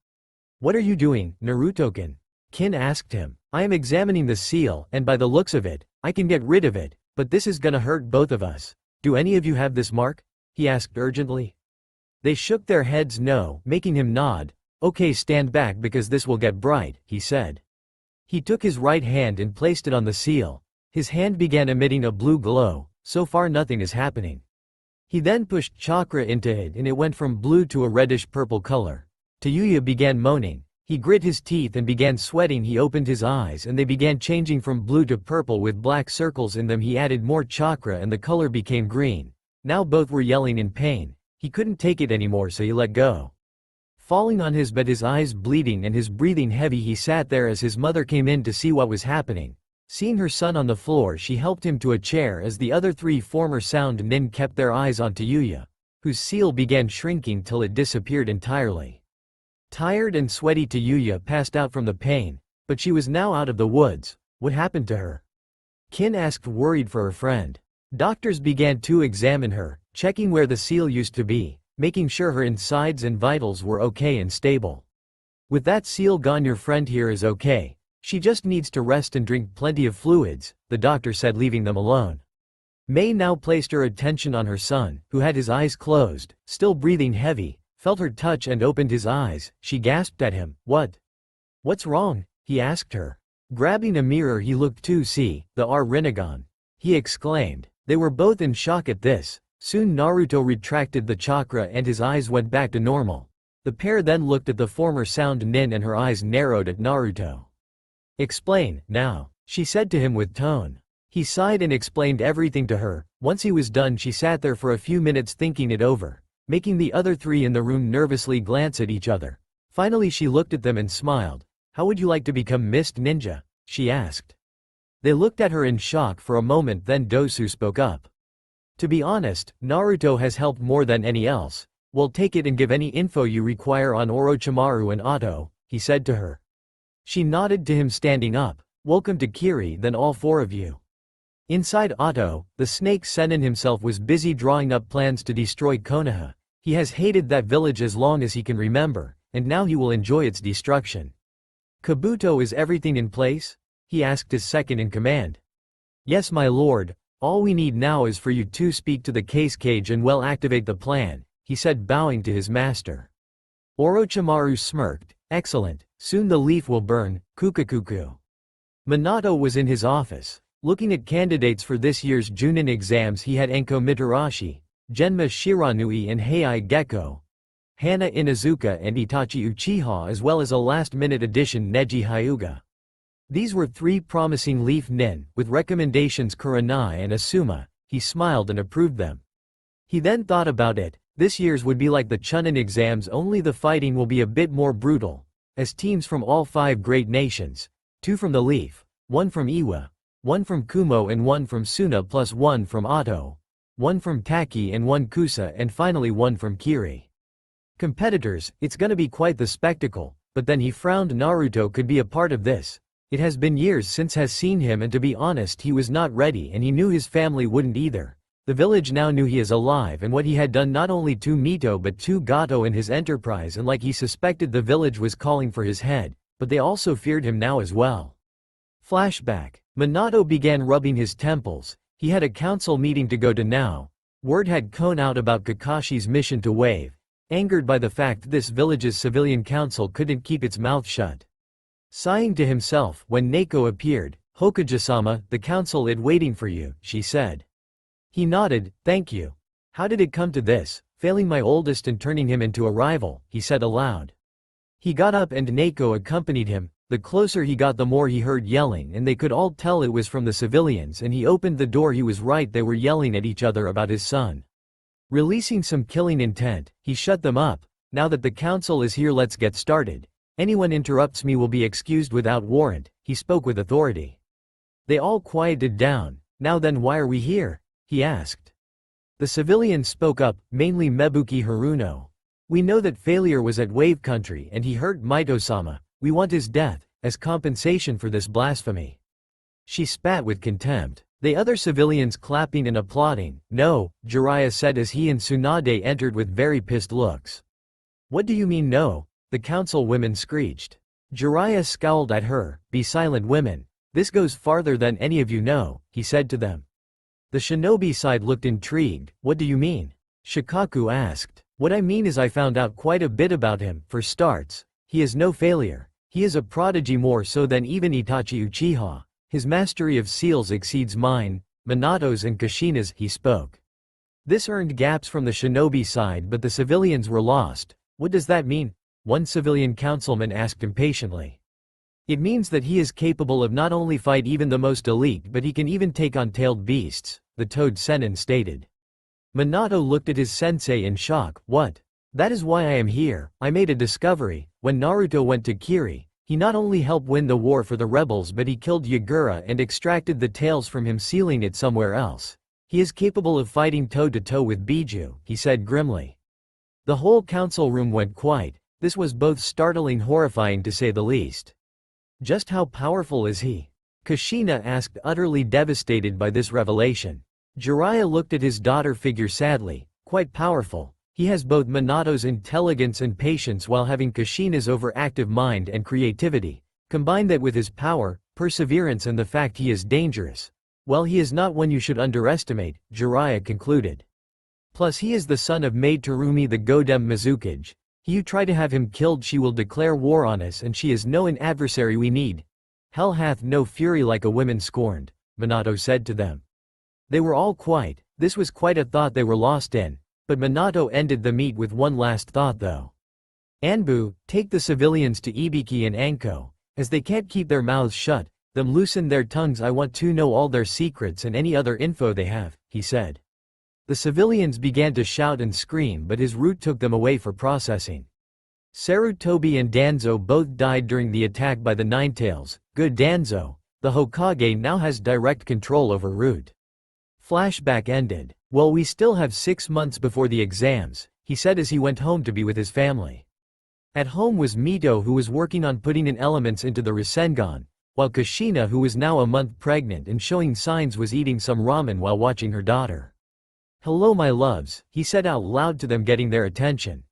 What are you doing, Naruto-kun? Kin asked him. I am examining the seal and by the looks of it, I can get rid of it, but this is gonna hurt both of us. Do any of you have this mark? He asked urgently. They shook their heads no, making him nod. Okay, stand back because this will get bright, he said. He took his right hand and placed it on the seal. His hand began emitting a blue glow. So far nothing is happening. He then pushed chakra into it and it went from blue to a reddish-purple color. Tayuya began moaning. He grit his teeth and began sweating. He opened his eyes and they began changing from blue to purple with black circles in them. He added more chakra and the color became green. Now both were yelling in pain. He couldn't take it anymore so he let go. Falling on his bed, his eyes bleeding and his breathing heavy, he sat there as his mother came in to see what was happening. Seeing her son on the floor, she helped him to a chair as the other three former sound nin kept their eyes on Tayuya, whose seal began shrinking till it disappeared entirely. Tired and sweaty, Tayuya passed out from the pain, but she was now out of the woods. What happened to her? Kin asked, worried for her friend. Doctors began to examine her, checking where the seal used to be, making sure her insides and vitals were okay and stable. With that seal gone, your friend here is okay. She just needs to rest and drink plenty of fluids, the doctor said, leaving them alone. Mei now placed her attention on her son, who had his eyes closed, still breathing heavy, felt her touch and opened his eyes. She gasped at him. What's wrong? He asked her. Grabbing a mirror he looked to see the Rinnegan. He exclaimed. They were both in shock at this. Soon Naruto retracted the chakra and his eyes went back to normal. The pair then looked at the former sound nin and her eyes narrowed at Naruto. Explain, now, she said to him with tone. He sighed and explained everything to her. Once he was done, she sat there for a few minutes thinking it over, making the other three in the room nervously glance at each other. Finally she looked at them and smiled. How would you like to become Mist Ninja? She asked. They looked at her in shock for a moment, then Dosu spoke up. To be honest, Naruto has helped more than any else. Well, take it and give any info you require on Orochimaru and Otto, he said to her. She nodded to him, standing up. Welcome to Kiri, then all four of you. Inside Otto, the snake Sennin himself was busy drawing up plans to destroy Konoha. He has hated that village as long as he can remember, and now he will enjoy its destruction. Kabuto, is everything in place? He asked his second in command. Yes, my lord. All we need now is for you to speak to the case cage and well activate the plan, he said, bowing to his master. Orochimaru smirked. Excellent, soon the leaf will burn, kukakuku. Minato was in his office, looking at candidates for this year's Junin exams. He had Enko Mitarashi, Genma Shiranui and Heiai Gecko, Hana Inuzuka and Itachi Uchiha, as well as a last-minute addition Neji Hyuga. These were three promising leaf nin, with recommendations Kurenai and Asuma. He smiled and approved them. He then thought about it. This year's would be like the Chunin exams, only the fighting will be a bit more brutal, as teams from all 5 great nations, 2 from the Leaf, 1 from Iwa, 1 from Kumo and 1 from Suna, plus 1 from Otto, 1 from Taki and 1 Kusa, and finally 1 from Kiri. Competitors, it's gonna be quite the spectacle, but then he frowned. Naruto could be a part of this. It has been years since has seen him, and to be honest he was not ready, and he knew his family wouldn't either. The village now knew he is alive and what he had done not only to Mito but to Gato and his enterprise, and like he suspected, the village was calling for his head, but they also feared him now as well. Flashback. Minato began rubbing his temples. He had a council meeting to go to now. Word had gone out about Kakashi's mission to Wave, angered by the fact this village's civilian council couldn't keep its mouth shut. Sighing to himself when Neko appeared, Hokage-sama, the council is waiting for you, she said. He nodded. Thank you. How did it come to this, failing my oldest and turning him into a rival, he said aloud. He got up and Neko accompanied him. The closer he got the more he heard yelling, and they could all tell it was from the civilians, and he opened the door. He was right, they were yelling at each other about his son. Releasing some killing intent, he shut them up. Now that the council is here, let's get started. Anyone interrupts me will be excused without warrant, he spoke with authority. They all quieted down. Now then, why are we here? He asked. The civilians spoke up, mainly Mebuki Haruno. We know that failure was at Wave Country and he hurt Mito-sama. We want his death, as compensation for this blasphemy. She spat with contempt. The other civilians clapping and applauding. No, Jiraiya said as he and Tsunade entered with very pissed looks. What do you mean no? The council women screeched. Jiraiya scowled at her. Be silent, women. This goes farther than any of you know, he said to them. The shinobi side looked intrigued. What do you mean? Shikaku asked. What I mean is I found out quite a bit about him. For starts, he is no failure. He is a prodigy, more so than even Itachi Uchiha. His mastery of seals exceeds mine, Minato's and Kushina's, he spoke. This earned gaps from the shinobi side, but the civilians were lost. What does that mean? One civilian councilman asked impatiently. It means that he is capable of not only fight even the most elite, but he can even take on tailed beasts, the Toad Sennin stated. Minato looked at his sensei in shock. What? That is why I am here. I made a discovery. When Naruto went to Kiri, he not only helped win the war for the rebels, but he killed Yagura and extracted the tails from him, sealing it somewhere else. He is capable of fighting toe-to-toe with Biju, he said grimly. The whole council room went quiet. This was both startling and horrifying to say the least. Just how powerful is he? Kushina asked, utterly devastated by this revelation. Jiraiya looked at his daughter figure sadly. Quite powerful. He has both Minato's intelligence and patience while having Kushina's overactive mind and creativity. Combine that with his power, perseverance, and the fact he is dangerous. Well, he is not one you should underestimate, Jiraiya concluded. Plus he is the son of Maid Terumi the Godem Mizukage. You try to have him killed, she will declare war on us, and she is no an adversary we need. Hell hath no fury like a woman scorned, Minato said to them. They were all quiet. This was quite a thought they were lost in, but Minato ended the meet with one last thought though. Anbu, take the civilians to Ibiki and Anko. As they can't keep their mouths shut, them loosen their tongues. I want to know all their secrets and any other info they have, he said. The civilians began to shout and scream, but his route took them away for processing. Sarutobi and Danzo both died during the attack by the Ninetails. Good Danzo. The Hokage now has direct control over Root. Flashback ended. Well, we still have 6 months before the exams. he said as he went home to be with his family. At home was Mito, who was working on putting in elements into the Rasengan, while Kushina, who was now a month pregnant and showing signs, was eating some ramen while watching her daughter. "Hello my loves," he said out loud to them, getting their attention.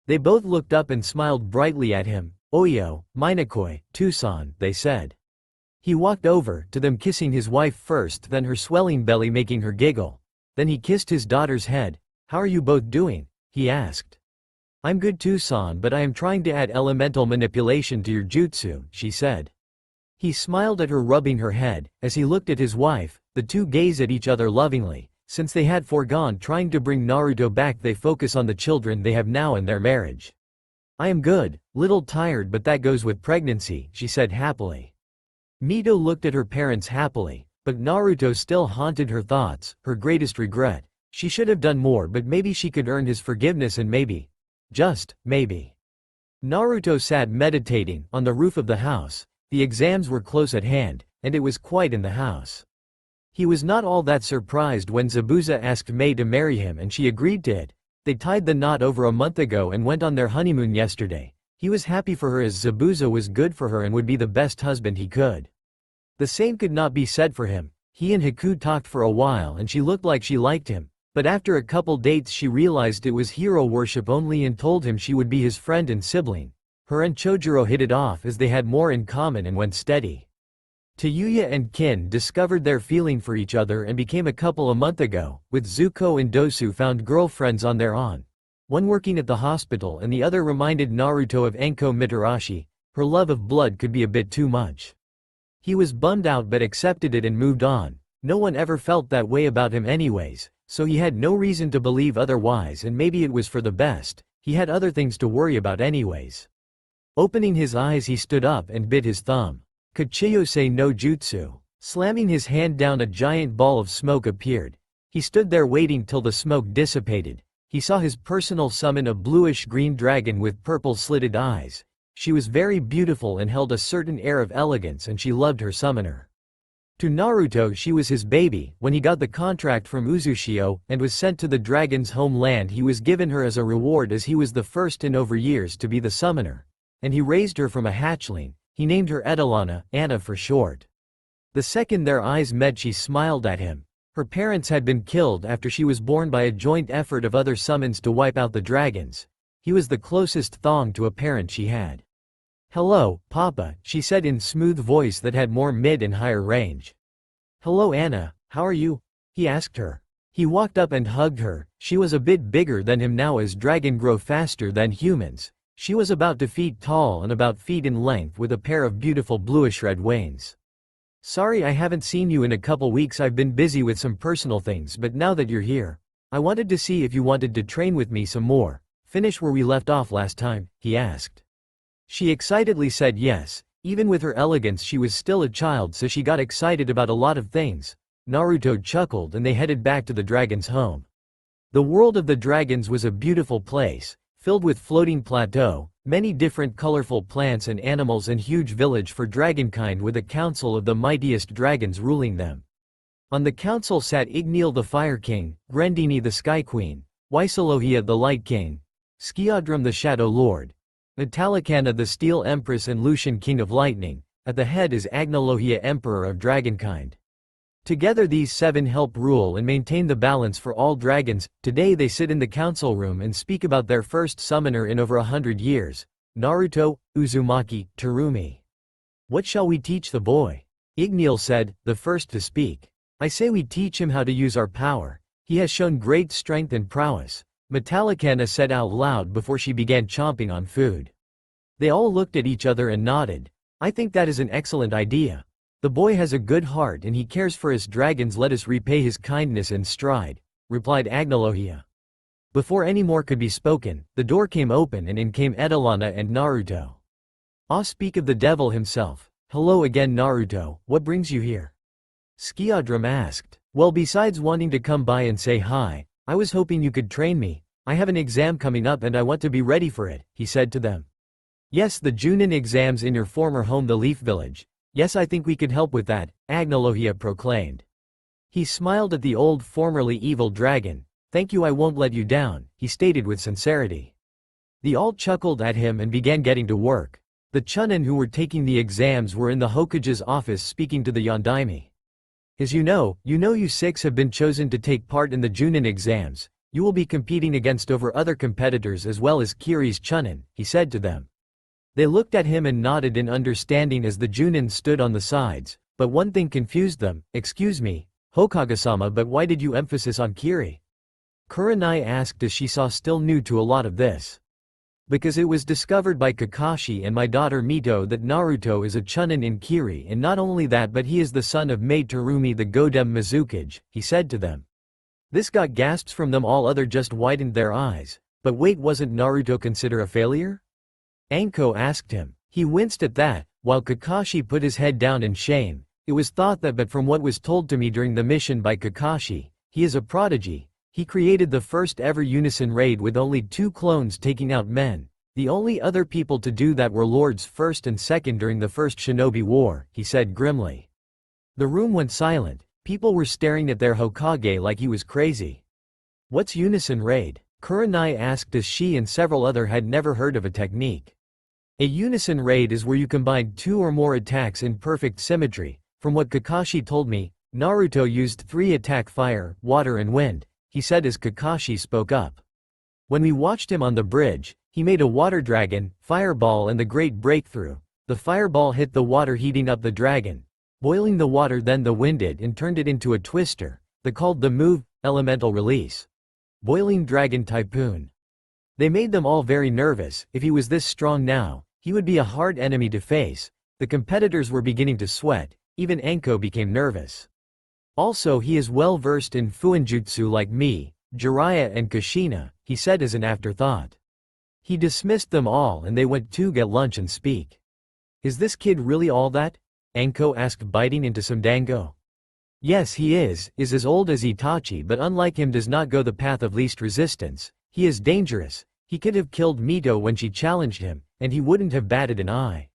They both looked up and smiled brightly at him. "Oyo, Minakoi, Tucson," they said. He walked over to them, kissing his wife first, then her swelling belly, making her giggle. Then he kissed his daughter's head. "How are you both doing?" he asked. "I'm good, Tucson, but I am trying to add elemental manipulation to your jutsu," she said. He smiled at her, rubbing her head. As he looked at his wife, the two gazed at each other lovingly. Since they had foregone trying to bring Naruto back, they focus on the children they have now and their marriage. "I am good, little tired, but that goes with pregnancy," she said happily. Mito looked at her parents happily, but Naruto still haunted her thoughts, her greatest regret. She should have done more, but maybe she could earn his forgiveness, and maybe, just maybe. Naruto sat meditating on the roof of the house. The exams were close at hand, and it was quiet in the house. He was not all that surprised when Zabuza asked Mei to marry him, and she agreed to it. They tied the knot over a month ago and went on their honeymoon yesterday. He was happy for her, as Zabuza was good for her and would be the best husband he could. The same could not be said for him. He and Haku talked for a while and she looked like she liked him, but after a couple dates she realized it was hero worship only and told him she would be his friend and sibling. Her and Chojuro hit it off as they had more in common and went steady. Tayuya and Kin discovered their feeling for each other and became a couple a month ago, with Zuko and Dosu found girlfriends on their own. One working at the hospital and the other reminded Naruto of Enko Mitarashi. Her love of blood could be a bit too much. He was bummed out but accepted it and moved on. No one ever felt that way about him anyways, so he had no reason to believe otherwise, and maybe it was for the best. He had other things to worry about anyways. Opening his eyes, he stood up and bit his thumb. Kachiyose no Jutsu. Slamming his hand down, a giant ball of smoke appeared. He stood there waiting till the smoke dissipated. He saw his personal summon, a bluish-green dragon with purple slitted eyes. She was very beautiful and held a certain air of elegance, and she loved her summoner. To Naruto, she was his baby. When he got the contract from Uzushio and was sent to the dragon's homeland, he was given her as a reward, as he was the first in over years to be the summoner. And he raised her from a hatchling. He named her Edelana, Anna for short. The second their eyes met, she smiled at him. Her parents had been killed after she was born by a joint effort of other summons to wipe out the dragons. He was the closest thong to a parent she had. "Hello, Papa," she said in smooth voice that had more mid and higher range. "Hello Anna, how are you?" he asked her. He walked up and hugged her. She was a bit bigger than him now, as dragons grow faster than humans. She was about 2 feet tall and about feet in length, with a pair of beautiful bluish-red wings. "Sorry I haven't seen you in a couple weeks. I've been busy with some personal things, but now that you're here, I wanted to see if you wanted to train with me some more. Finish where we left off last time?" he asked. She excitedly said yes. Even with her elegance, she was still a child, so she got excited about a lot of things. Naruto chuckled and they headed back to the dragon's home. The world of the dragons was a beautiful place, filled with floating plateau, many different colorful plants and animals, and huge village for dragonkind with a council of the mightiest dragons ruling them. On the council sat Igneel the Fire King, Grendini the Sky Queen, Waisalohia the Light King, Skiadrum the Shadow Lord, Metallicana the Steel Empress, and Lucian King of Lightning. At the head is Agnolohia, Emperor of Dragonkind. Together these 7 help rule and maintain the balance for all dragons. Today they sit in the council room and speak about their first summoner in over 100 years, Naruto, Uzumaki, Terumi. "What shall we teach the boy?" Igneel said, the first to speak. "I say we teach him how to use our power. He has shown great strength and prowess," Metallicana said out loud before she began chomping on food. They all looked at each other and nodded. "I think that is an excellent idea. The boy has a good heart and he cares for us dragons. Let us repay his kindness in stride," replied Agnolohia. Before any more could be spoken, the door came open and in came Edelana and Naruto. Speak of the devil himself. "Hello again Naruto, what brings you here?" Skiadrum asked. "Well, besides wanting to come by and say hi, I was hoping you could train me. I have an exam coming up and I want to be ready for it," he said to them. "Yes, the Junin exams in your former home, the Leaf Village. Yes, I think we could help with that," Agnolohia proclaimed. He smiled at the old formerly evil dragon. "Thank you, I won't let you down," he stated with sincerity. They all chuckled at him and began getting to work. The Chunin who were taking the exams were in the Hokage's office speaking to the Yondaime. "As you six have been chosen to take part in the Junin exams. You will be competing against over other competitors as well as Kiri's Chunin," he said to them. They looked at him and nodded in understanding as the Junin stood on the sides, but one thing confused them. "Excuse me, Hokage-sama, but why did you emphasize on Kiri?" Kurenai asked as she saw still new to a lot of this. "Because it was discovered by Kakashi and my daughter Mito that Naruto is a Chunin in Kiri, and not only that but he is the son of Maid Terumi the Godem Mizukage," he said to them. This got gasps from them all. Other just widened their eyes. "But wait, wasn't Naruto considered a failure?" Anko asked him. He winced at that, while Kakashi put his head down in shame. "It was thought that, but from what was told to me during the mission by Kakashi, he is a prodigy. He created the first ever unison raid with only 2 clones taking out men. The only other people to do that were Lords First and Second during the First Shinobi War," he said grimly. The room went silent. People were staring at their Hokage like he was crazy. "What's unison raid?" Kurenai asked as she and several other had never heard of a technique. A unison raid is where you combine 2 or more attacks in perfect symmetry. From what Kakashi told me, Naruto used 3 attack: fire, water and wind, he said as Kakashi spoke up. "When we watched him on the bridge, he made a water dragon, fireball and the great breakthrough. The fireball hit the water, heating up the dragon, boiling the water, then the wind it and turned it into a twister. They called the move, elemental release. Boiling dragon typhoon." They made them all very nervous. If he was this strong now, he would be a hard enemy to face. The competitors were beginning to sweat. Even Anko became nervous. "Also, he is well versed in Fuinjutsu like me, Jiraiya and Kushina," he said as an afterthought. He dismissed them all and they went to get lunch and speak. "Is this kid really all that?" Anko asked, biting into some dango. "Yes, he is as old as Itachi, but unlike him does not go the path of least resistance. He is dangerous. He could have killed Mito when she challenged him, and he wouldn't have batted an eye.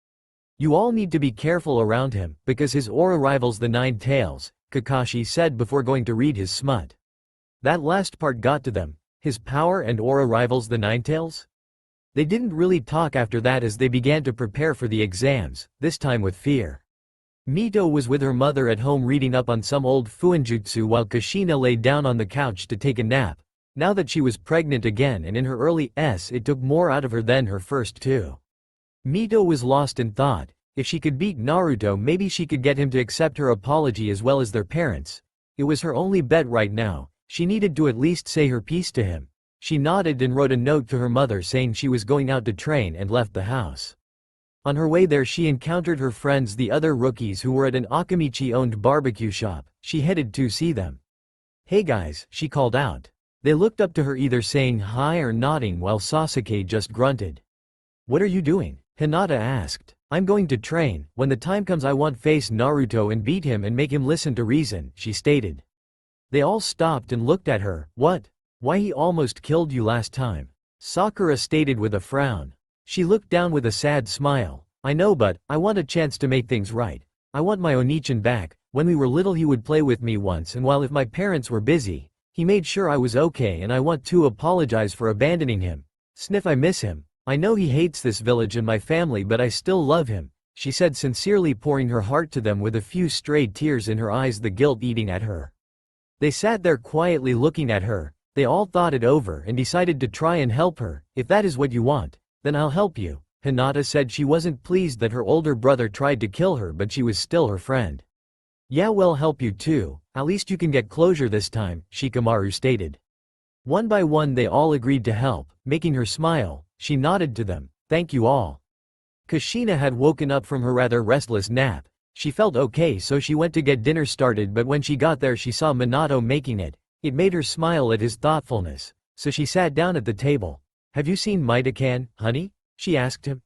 You all need to be careful around him, because his aura rivals the 9 tails, Kakashi said before going to read his smut. That last part got to them. His power and aura rivals the 9 tails? They didn't really talk after that as they began to prepare for the exams, this time with fear. Mito was with her mother at home reading up on some old Fuinjutsu while Kushina lay down on the couch to take a nap. Now that she was pregnant again and in her early s, it took more out of her than her first 2. Mito was lost in thought. If she could beat Naruto, maybe she could get him to accept her apology as well as their parents. It was her only bet right now. She needed to at least say her piece to him. She nodded and wrote a note to her mother saying she was going out to train and left the house. On her way there she encountered her friends, the other rookies who were at an Akamichi-owned barbecue shop. She headed to see them. "Hey guys," she called out. They looked up to her, either saying hi or nodding, while Sasuke just grunted. "What are you doing?" Hinata asked. "I'm going to train. When the time comes I want to face Naruto and beat him and make him listen to reason," she stated. They all stopped and looked at her. "What? Why, he almost killed you last time," Sakura stated with a frown. She looked down with a sad smile. "I know, but I want a chance to make things right. I want my Onichan back. When we were little he would play with me once, and while if my parents were busy, he made sure I was okay, and I want to apologize for abandoning him. Sniff, I miss him. I know he hates this village and my family, but I still love him," she said, sincerely pouring her heart to them with a few stray tears in her eyes, the guilt eating at her. They sat there quietly looking at her. They all thought it over and decided to try and help her. "If that is what you want, then I'll help you," Hinata said. She wasn't pleased that her older brother tried to kill her, but she was still her friend. "Yeah, we'll help you too. At least you can get closure this time," Shikamaru stated. One by one they all agreed to help, making her smile. She nodded to them. "Thank you all." Kushina had woken up from her rather restless nap. She felt okay, so she went to get dinner started, but when she got there she saw Minato making it. It made her smile at his thoughtfulness, so she sat down at the table. "Have you seen Mito-kan, honey?" she asked him.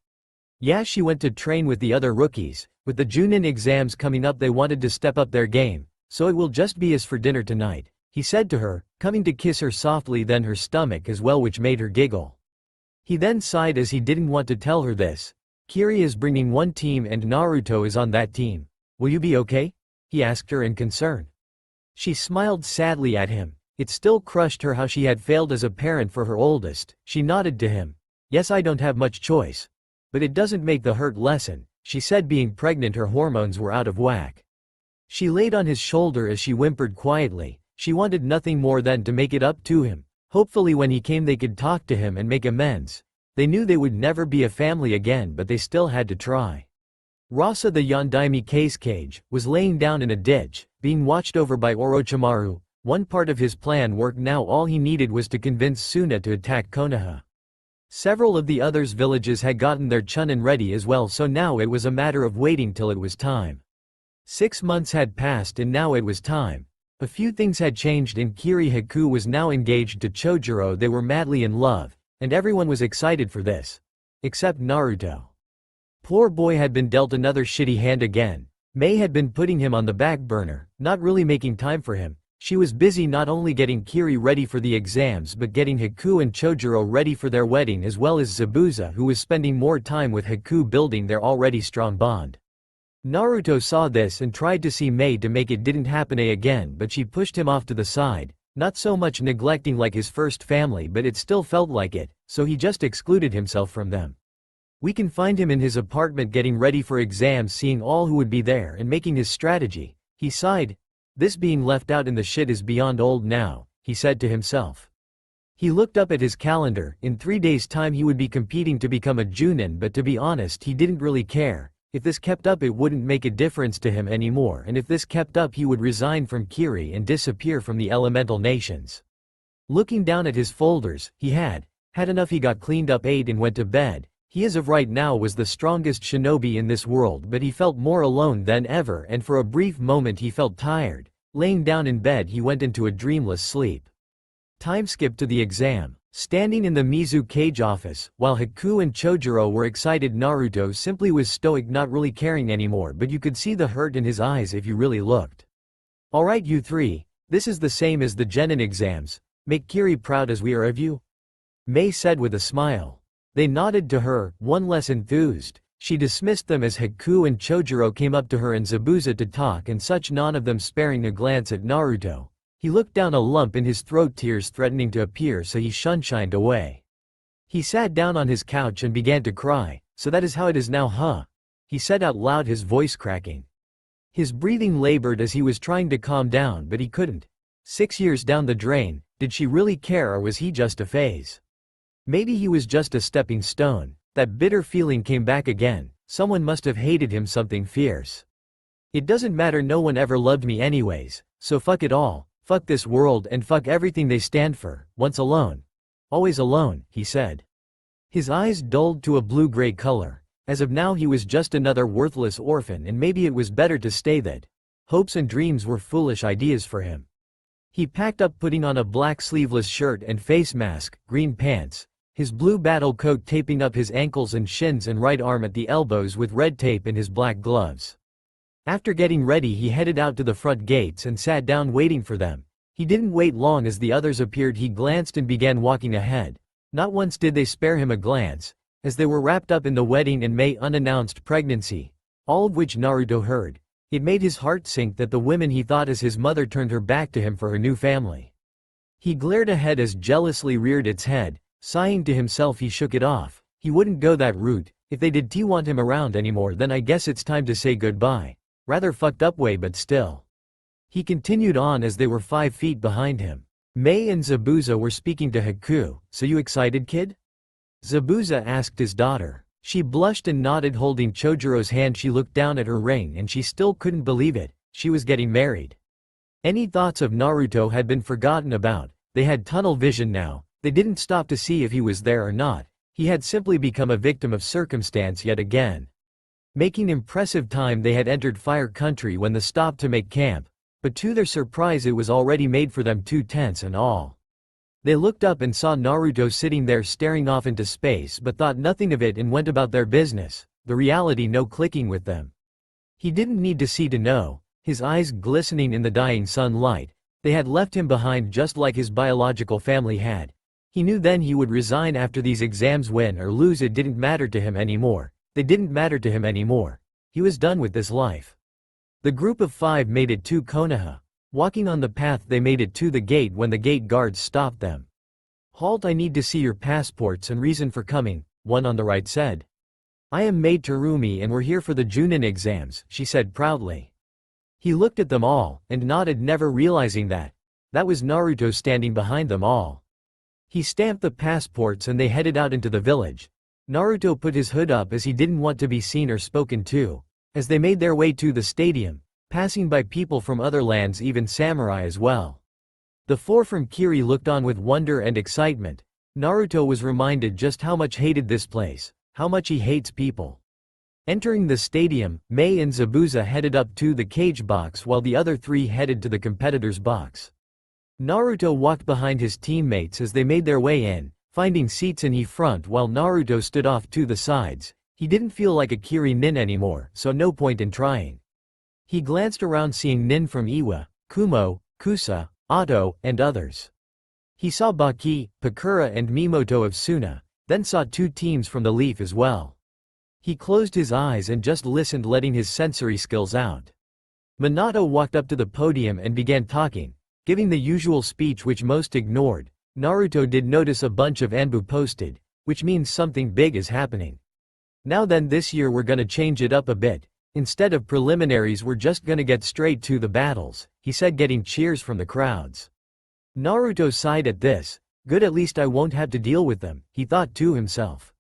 "Yeah, she went to train with the other rookies. With the Junin exams coming up they wanted to step up their game, so it will just be us for dinner tonight," he said to her, coming to kiss her softly, then her stomach as well, which made her giggle. He then sighed as he didn't want to tell her this. "Kiri is bringing one team and Naruto is on that team. Will you be okay?" he asked her in concern. She smiled sadly at him. It still crushed her how she had failed as a parent for her oldest. She nodded to him. Yes, I don't have much choice. But it doesn't make the hurt lessen, she said. Being pregnant, her hormones were out of whack. She laid on his shoulder as she whimpered quietly. She wanted nothing more than to make it up to him. Hopefully when he came they could talk to him and make amends. They knew they would never be a family again, but they still had to try. Rasa, the Yondaime cage, was laying down in a ditch, being watched over by Orochimaru. One part of his plan worked now. All he needed was to convince Suna to attack Konoha. Several of the others' villages had gotten their chunin ready as well, so now it was a matter of waiting till it was time. 6 months had passed and now it was time. A few things had changed, and Kiri Haku was now engaged to Chojuro. They were madly in love, and everyone was excited for this. Except Naruto. Poor boy had been dealt another shitty hand again. Mei had been putting him on the back burner, not really making time for him. She was busy not only getting Kiri ready for the exams but getting Haku and Chojuro ready for their wedding, as well as Zabuza, who was spending more time with Haku building their already strong bond. Naruto saw this and tried to see Mei to make it didn't happen again, but she pushed him off to the side, not so much neglecting like his first family, but it still felt like it, so he just excluded himself from them. We can find him in his apartment getting ready for exams, seeing all who would be there and making his strategy. He sighed. This being left out in the shit is beyond old now, he said to himself. He looked up at his calendar. In 3 days' time he would be competing to become a Junin, but to be honest he didn't really care. If this kept up it wouldn't make a difference to him anymore, and if this kept up he would resign from Kiri and disappear from the elemental nations. Looking down at his folders, he had enough. He got cleaned up, ate and went to bed. He as of right now was the strongest shinobi in this world, but he felt more alone than ever, and for a brief moment he felt tired. Laying down in bed he went into a dreamless sleep. Time skipped to the exam. Standing in the Mizu cage office, while Haku and Chojuro were excited, Naruto simply was stoic, not really caring anymore, but you could see the hurt in his eyes if you really looked. Alright you three, this is the same as the Genin exams. Make Kiri proud as we are of you, Mei said with a smile. They nodded to her, one less enthused. She dismissed them as Haku and Chojuro came up to her and Zabuza to talk and such, none of them sparing a glance at Naruto. He looked down, a lump in his throat, tears threatening to appear, so he shunshined away. He sat down on his couch and began to cry. So that is how it is now, huh? He said out loud, his voice cracking. His breathing labored as he was trying to calm down, but he couldn't. 6 years down the drain, did she really care, or was he just a phase? Maybe he was just a stepping stone. That bitter feeling came back again. Someone must have hated him, something fierce. It doesn't matter, no one ever loved me anyways, so fuck it all. Fuck this world and fuck everything they stand for. Once alone, always alone, he said. His eyes dulled to a blue-gray color. As of now he was just another worthless orphan, and maybe it was better to stay that. Hopes and dreams were foolish ideas for him. He packed up, putting on a black sleeveless shirt and face mask, green pants, his blue battle coat taping up his ankles and shins and right arm at the elbows with red tape, in his black gloves. After getting ready he headed out to the front gates and sat down waiting for them. He didn't wait long. As the others appeared he glanced and began walking ahead. Not once did they spare him a glance, as they were wrapped up in the wedding and Mei unannounced pregnancy, all of which Naruto heard. It made his heart sink that the woman he thought as his mother turned her back to him for her new family. He glared ahead as jealously reared its head. Sighing to himself he shook it off. He wouldn't go that route. If they did want him around anymore, then I guess it's time to say goodbye. Rather fucked up way, but still. He continued on as they were 5 feet behind him. Mei and Zabuza were speaking to Haku. So you excited, kid? Zabuza asked his daughter. She blushed and nodded, holding Chojuro's hand. She looked down at her ring and she still couldn't believe it. She was getting married. Any thoughts of Naruto had been forgotten about. They had tunnel vision now. They didn't stop to see if he was there or not. He had simply become a victim of circumstance yet again. Making impressive time, they had entered Fire Country when they stopped to make camp. But to their surprise it was already made for them, 2 tents and all. They looked up and saw Naruto sitting there staring off into space, but thought nothing of it and went about their business, the reality no clicking with them. He didn't need to see to know, his eyes glistening in the dying sunlight. They had left him behind just like his biological family had. He knew then he would resign after these exams. Win or lose, it didn't matter to him anymore. They didn't matter to him anymore. He was done with this life. The group of 5 made it to Konoha. Walking on the path they made it to the gate when the gate guards stopped them. "Halt, I need to see your passports and reason for coming," one on the right said. "I am Maid Terumi and we're here for the Junin exams," she said proudly. He looked at them all, and nodded, never realizing that was Naruto standing behind them all. He stamped the passports and they headed out into the village. Naruto put his hood up as he didn't want to be seen or spoken to. As they made their way to the stadium, passing by people from other lands, even samurai as well. The four from Kiri looked on with wonder and excitement. Naruto was reminded just how much hated this place, how much he hates people. Entering the stadium, Mei and Zabuza headed up to the cage box while the other three headed to the competitors' box. Naruto walked behind his teammates as they made their way in, finding seats in the front while Naruto stood off to the sides. He didn't feel like a Kiri nin anymore, so no point in trying. He glanced around seeing nin from Iwa, Kumo, Kusa, Otto, and others. He saw Baki, Pakura and Mimoto of Suna, then saw two teams from the Leaf as well. He closed his eyes and just listened, letting his sensory skills out. Minato walked up to the podium and began talking, giving the usual speech which most ignored. Naruto did notice a bunch of Anbu posted, which means something big is happening. "Now then, this year we're gonna change it up a bit. Instead of preliminaries we're just gonna get straight to the battles," he said, getting cheers from the crowds. Naruto sighed at this. "Good, at least I won't have to deal with them," he thought to himself.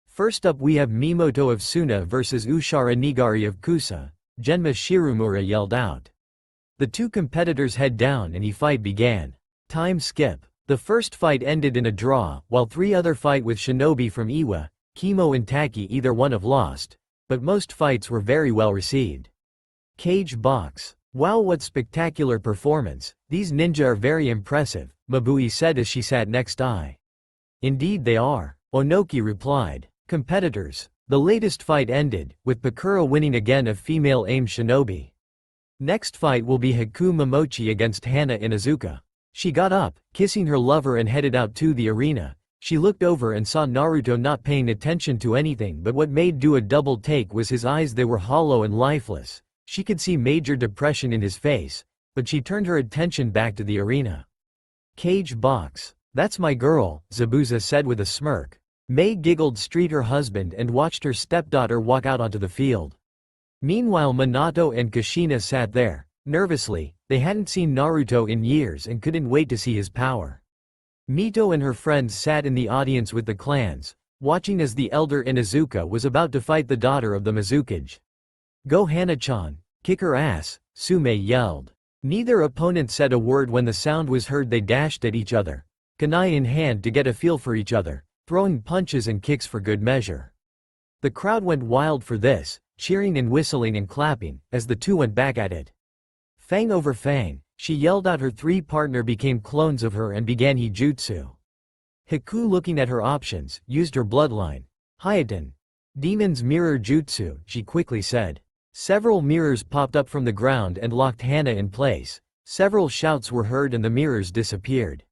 "First up we have Mimoto of Suna versus Ushara Nigari of Kusa," Genma Shiromura yelled out. The two competitors head down and the fight began. Time skip. The first fight ended in a draw, while three other fight with shinobi from Iwa, Kimo and Taki, either one have lost, but most fights were very well received. Cage box. "Wow, what spectacular performance, these ninja are very impressive," Mabui said as she sat next Ai. "Indeed they are," Onoki replied. Competitors. The latest fight ended, with Pakura winning again, a female aim shinobi. Next fight will be Haku Momochi against Hana Inazuka. She got up, kissing her lover, and headed out to the arena. She looked over and saw Naruto not paying attention to anything, but what made do a double take was his eyes. They were hollow and lifeless. She could see major depression in his face, but she turned her attention back to the arena. Cage box. "That's my girl," Zabuza said with a smirk. Mei giggled, straight her husband, and watched her stepdaughter walk out onto the field. Meanwhile Minato and Kushina sat there, nervously. They hadn't seen Naruto in years and couldn't wait to see his power. Mito and her friends sat in the audience with the clans, watching as the elder Inazuka was about to fight the daughter of the Mizukage. "Go Hana-chan, kick her ass," Sume yelled. Neither opponent said a word. When the sound was heard they dashed at each other, kunai in hand, to get a feel for each other, throwing punches and kicks for good measure. The crowd went wild for this, cheering and whistling and clapping, as the two went back at it. "Fang over Fang," she yelled out. Her three partner became clones of her and began Hijutsu. Haku, looking at her options, used her bloodline. "Hayaten. Demon's Mirror Jutsu," she quickly said. Several mirrors popped up from the ground and locked Hana in place. Several shouts were heard and the mirrors disappeared.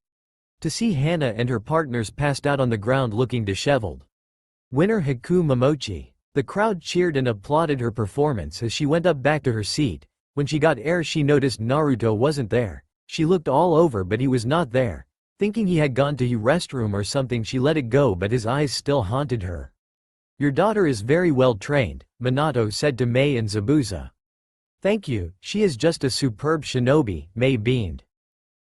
To see Hana and her partners passed out on the ground looking disheveled. Winner Haku Momochi. The crowd cheered and applauded her performance as she went up back to her seat. When she got air she noticed Naruto wasn't there. She looked all over but he was not there. Thinking he had gone to the restroom or something, she let it go, but his eyes still haunted her. "Your daughter is very well trained," Minato said to Mei and Zabuza. "Thank you, she is just a superb shinobi," Mei beamed.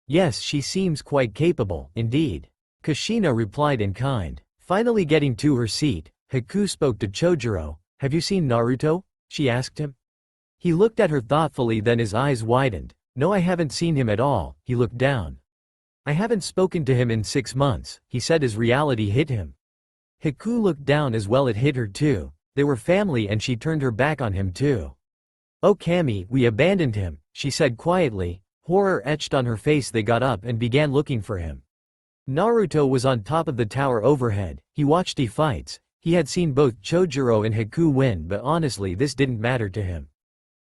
"Yes, she seems quite capable, indeed," Kushina replied in kind. Finally getting to her seat, Haku spoke to Chojuro. "Have you seen Naruto?" she asked him. He looked at her thoughtfully, then his eyes widened. "No, I haven't seen him at all." He looked down. "I haven't spoken to him in 6 months," he said as reality hit him. Haku looked down as well. It hit her too. They were family and she turned her back on him too. "Oh Kami, we abandoned him," she said quietly. Horror etched on her face. They got up and began looking for him. Naruto was on top of the tower overhead. He watched the fights. He had seen both Chojuro and Haku win, but honestly this didn't matter to him.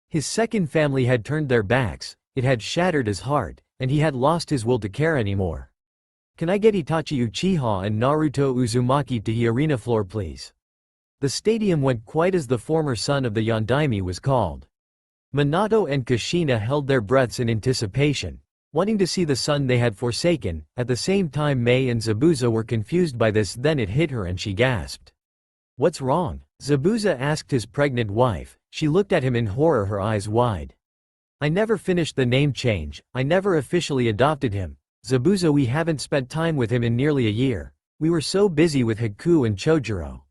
His second family had turned their backs. It had shattered his heart, and he had lost his will to care anymore. "Can I get Itachi Uchiha and Naruto Uzumaki to the arena floor please?" The stadium went quiet as the former son of the Yondaime was called. Minato and Kushina held their breaths in anticipation, wanting to see the son they had forsaken. At the same time Mei and Zabuza were confused by this, then it hit her and she gasped. "What's wrong?" Zabuza asked his pregnant wife. She looked at him in horror, her eyes wide. "I never finished the name change, I never officially adopted him. Zabuza, we haven't spent time with him in nearly a year. We were so busy with Haku and Chojuro.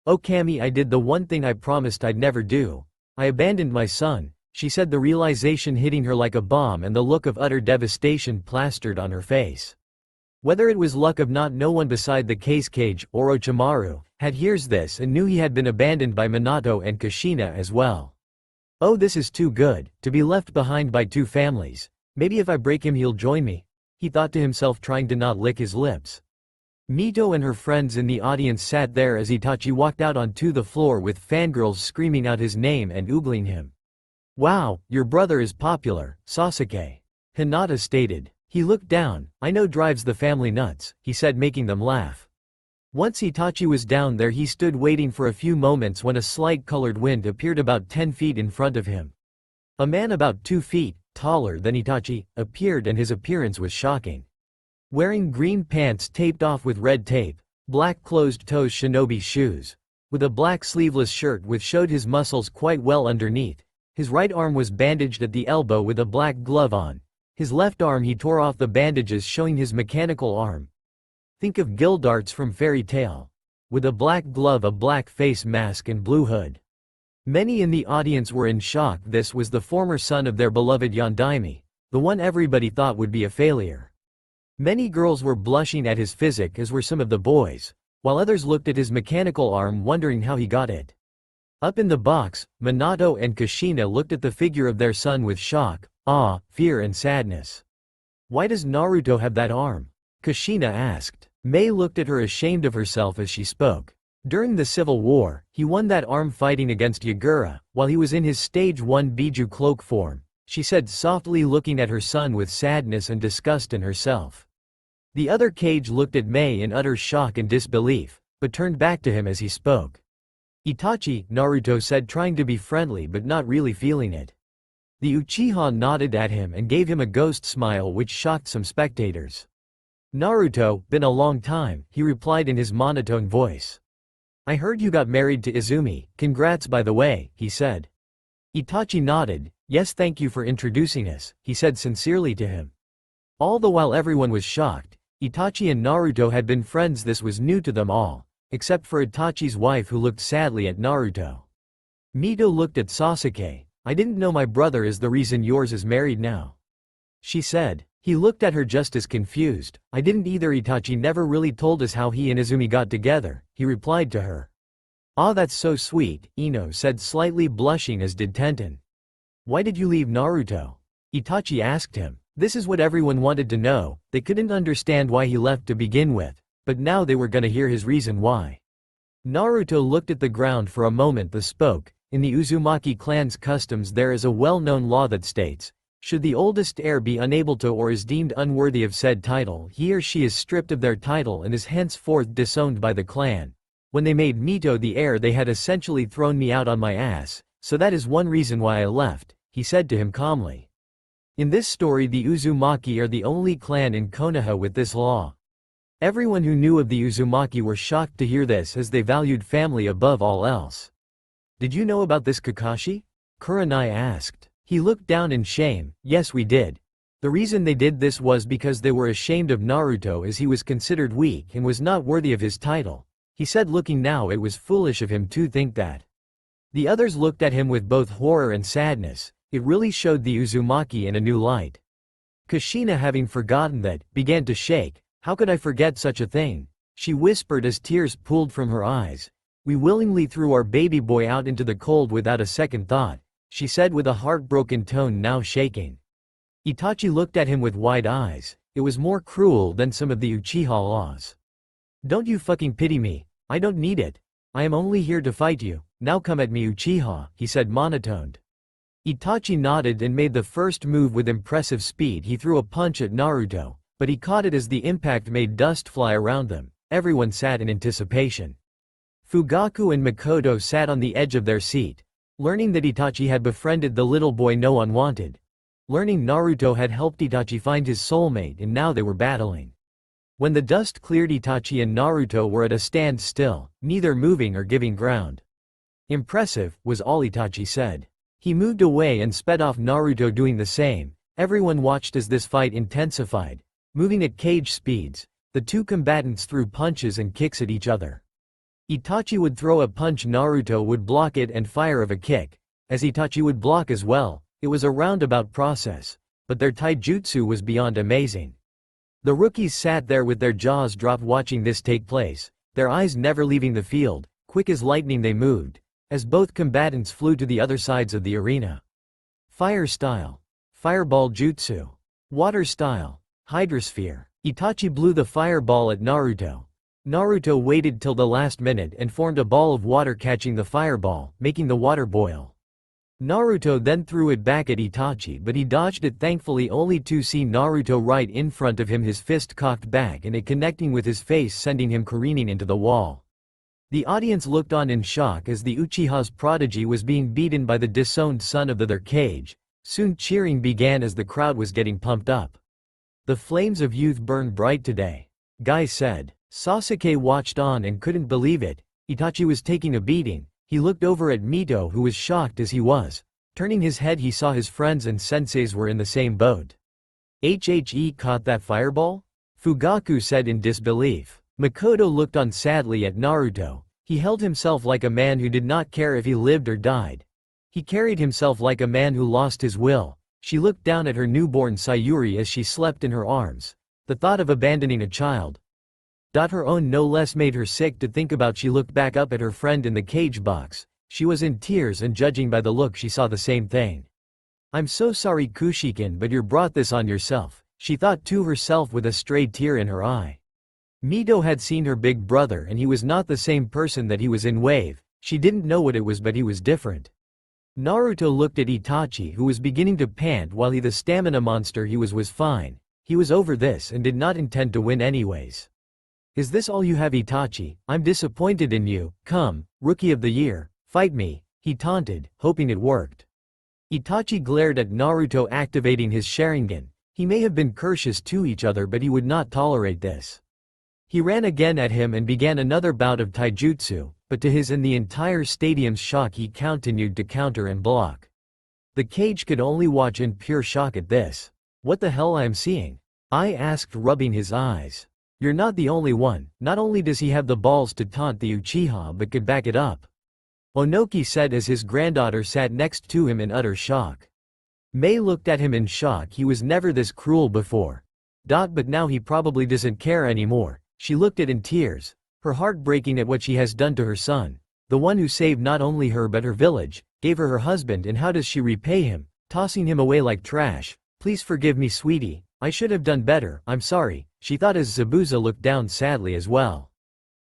Oh Kami, I did the one thing I promised I'd never do. I abandoned my son," she said, the realization hitting her like a bomb and the look of utter devastation plastered on her face. Whether it was luck of no one beside the case cage, Orochimaru, had hears this and knew he had been abandoned by Minato and Kushina as well. "Oh, this is too good, to be left behind by two families. Maybe if I break him he'll join me," he thought to himself, trying to not lick his lips. Mito and her friends in the audience sat there as Itachi walked out onto the floor with fangirls screaming out his name and oogling him. "Wow, your brother is popular, Sasuke," Hinata stated. He looked down. "I know drives the family nuts," he said, making them laugh. Once Itachi was down there, he stood waiting for a few moments when a slight colored wind appeared about 10 feet in front of him. A man about 2 feet, taller than Itachi, appeared, and his appearance was shocking. Wearing green pants taped off with red tape, black closed-toes shinobi shoes, with a black sleeveless shirt which showed his muscles quite well underneath. His right arm was bandaged at the elbow with a black glove on. His left arm he tore off the bandages, showing his mechanical arm. Think of Gildarts from Fairy Tail. With a black glove, a black face mask and blue hood. Many in the audience were in shock. This was the former son of their beloved Yondaime, the one everybody thought would be a failure. Many girls were blushing at his physique, as were some of the boys, while others looked at his mechanical arm wondering how he got it. Up in the box, Minato and Kushina looked at the figure of their son with shock, awe, fear and sadness. "Why does Naruto have that arm?" Kushina asked. Mei looked at her, ashamed of herself as she spoke. "During the Civil War, he won that arm fighting against Yagura, while he was in his stage 1 Biju cloak form," she said softly, looking at her son with sadness and disgust in herself. The other cage looked at Mei in utter shock and disbelief, but turned back to him as he spoke. "Itachi," Naruto said, trying to be friendly but not really feeling it. The Uchiha nodded at him and gave him a ghost smile which shocked some spectators. "Naruto, been a long time," he replied in his monotone voice. "I heard you got married to Izumi, congrats by the way," he said. Itachi nodded. "Yes, thank you for introducing us," he said sincerely to him. All the while everyone was shocked. Itachi and Naruto had been friends. This was new to them all, except for Itachi's wife, who looked sadly at Naruto. Mito looked at Sasuke. "I didn't know my brother is the reason yours is married now," she said. He looked at her just as confused. "I didn't either. Itachi never really told us how he and Izumi got together," he replied to her. "Ah, that's so sweet," Ino said, slightly blushing, as did Tenten. "Why did you leave Naruto?" Itachi asked him. This is what everyone wanted to know. They couldn't understand why he left to begin with, but now they were gonna hear his reason why. Naruto looked at the ground for a moment, then spoke. "In the Uzumaki clan's customs there is a well-known law that states, should the oldest heir be unable to or is deemed unworthy of said title, he or she is stripped of their title and is henceforth disowned by the clan. When they made Mito the heir, they had essentially thrown me out on my ass, so that is one reason why I left," he said to him calmly. In this story, the Uzumaki are the only clan in Konoha with this law. Everyone who knew of the Uzumaki were shocked to hear this, as they valued family above all else. "Did you know about this, Kakashi?" Kurenai asked. He looked down in shame. "Yes, we did. The reason they did this was because they were ashamed of Naruto, as he was considered weak and was not worthy of his title," he said, looking now. It was foolish of him to think that. The others looked at him with both horror and sadness. It really showed the Uzumaki in a new light. Kushina, having forgotten that, began to shake. "How could I forget such a thing?" she whispered as tears pooled from her eyes. "We willingly threw our baby boy out into the cold without a second thought," she said with a heartbroken tone now shaking. Itachi looked at him with wide eyes. It was more cruel than some of the Uchiha laws. "Don't you fucking pity me? I don't need it. I am only here to fight you. Now come at me, Uchiha," he said monotoned. Itachi nodded and made the first move with impressive speed. He threw a punch at Naruto, but he caught it as the impact made dust fly around them. Everyone sat in anticipation. Fugaku and Makoto sat on the edge of their seat. Learning that Itachi had befriended the little boy no one wanted. Learning Naruto had helped Itachi find his soulmate and now they were battling. When the dust cleared, Itachi and Naruto were at a standstill, neither moving or giving ground. "Impressive," was all Itachi said. He moved away and sped off, Naruto doing the same. Everyone watched as this fight intensified. Moving at cage speeds, the two combatants threw punches and kicks at each other. Itachi would throw a punch, Naruto would block it and fire of a kick, as Itachi would block as well. It was a roundabout process, but their taijutsu was beyond amazing. The rookies sat there with their jaws dropped watching this take place, their eyes never leaving the field. Quick as lightning they moved, as both combatants flew to the other sides of the arena. Fire style. Fireball jutsu. Water style. Hydrosphere. Itachi blew the fireball at Naruto. Naruto waited till the last minute and formed a ball of water catching the fireball, making the water boil. Naruto then threw it back at Itachi, but he dodged it, thankfully only to see Naruto right in front of him, his fist cocked back and it connecting with his face, sending him careening into the wall. The audience looked on in shock as the Uchiha's prodigy was being beaten by the disowned son of their cage. Soon cheering began as the crowd was getting pumped up. "The flames of youth burn bright today," Guy said. Sasuke watched on and couldn't believe it. Itachi was taking a beating. He looked over at Mito, who was shocked as he was. Turning his head, he saw his friends and senseis were in the same boat. "He caught that fireball?" Fugaku said in disbelief. Makoto looked on sadly at Naruto. He held himself like a man who did not care if he lived or died. He carried himself like a man who lost his will. She looked down at her newborn Sayuri as she slept in her arms. The thought of abandoning a child, her own no less, made her sick to think about. She looked back up at her friend in the cage box. She was in tears, and judging by the look she saw the same thing. "I'm so sorry, Kushikin, but you brought this on yourself," she thought to herself with a stray tear in her eye. Mito had seen her big brother and he was not the same person that he was in Wave. She didn't know what it was, but he was different. Naruto looked at Itachi, who was beginning to pant while the stamina monster he was fine. He was over this and did not intend to win anyways. "Is this all you have, Itachi? I'm disappointed in you. Come, Rookie of the Year, fight me," he taunted, hoping it worked. Itachi glared at Naruto activating his Sharingan. He may have been courteous to each other, but he would not tolerate this. He ran again at him and began another bout of taijutsu, but to his and the entire stadium's shock he continued to counter and block. The cage could only watch in pure shock at this. "What the hell I am seeing?" I asked, rubbing his eyes. "You're not the only one. Not only does he have the balls to taunt the Uchiha but could back it up," Onoki said as his granddaughter sat next to him in utter shock. Mei looked at him in shock. He was never this cruel before. But now he probably doesn't care anymore. She looked at in tears, her heart breaking at what she has done to her son. The one who saved not only her but her village, gave her her husband, and how does she repay him? Tossing him away like trash. "Please forgive me, sweetie. I should have done better, I'm sorry," she thought as Zabuza looked down sadly as well.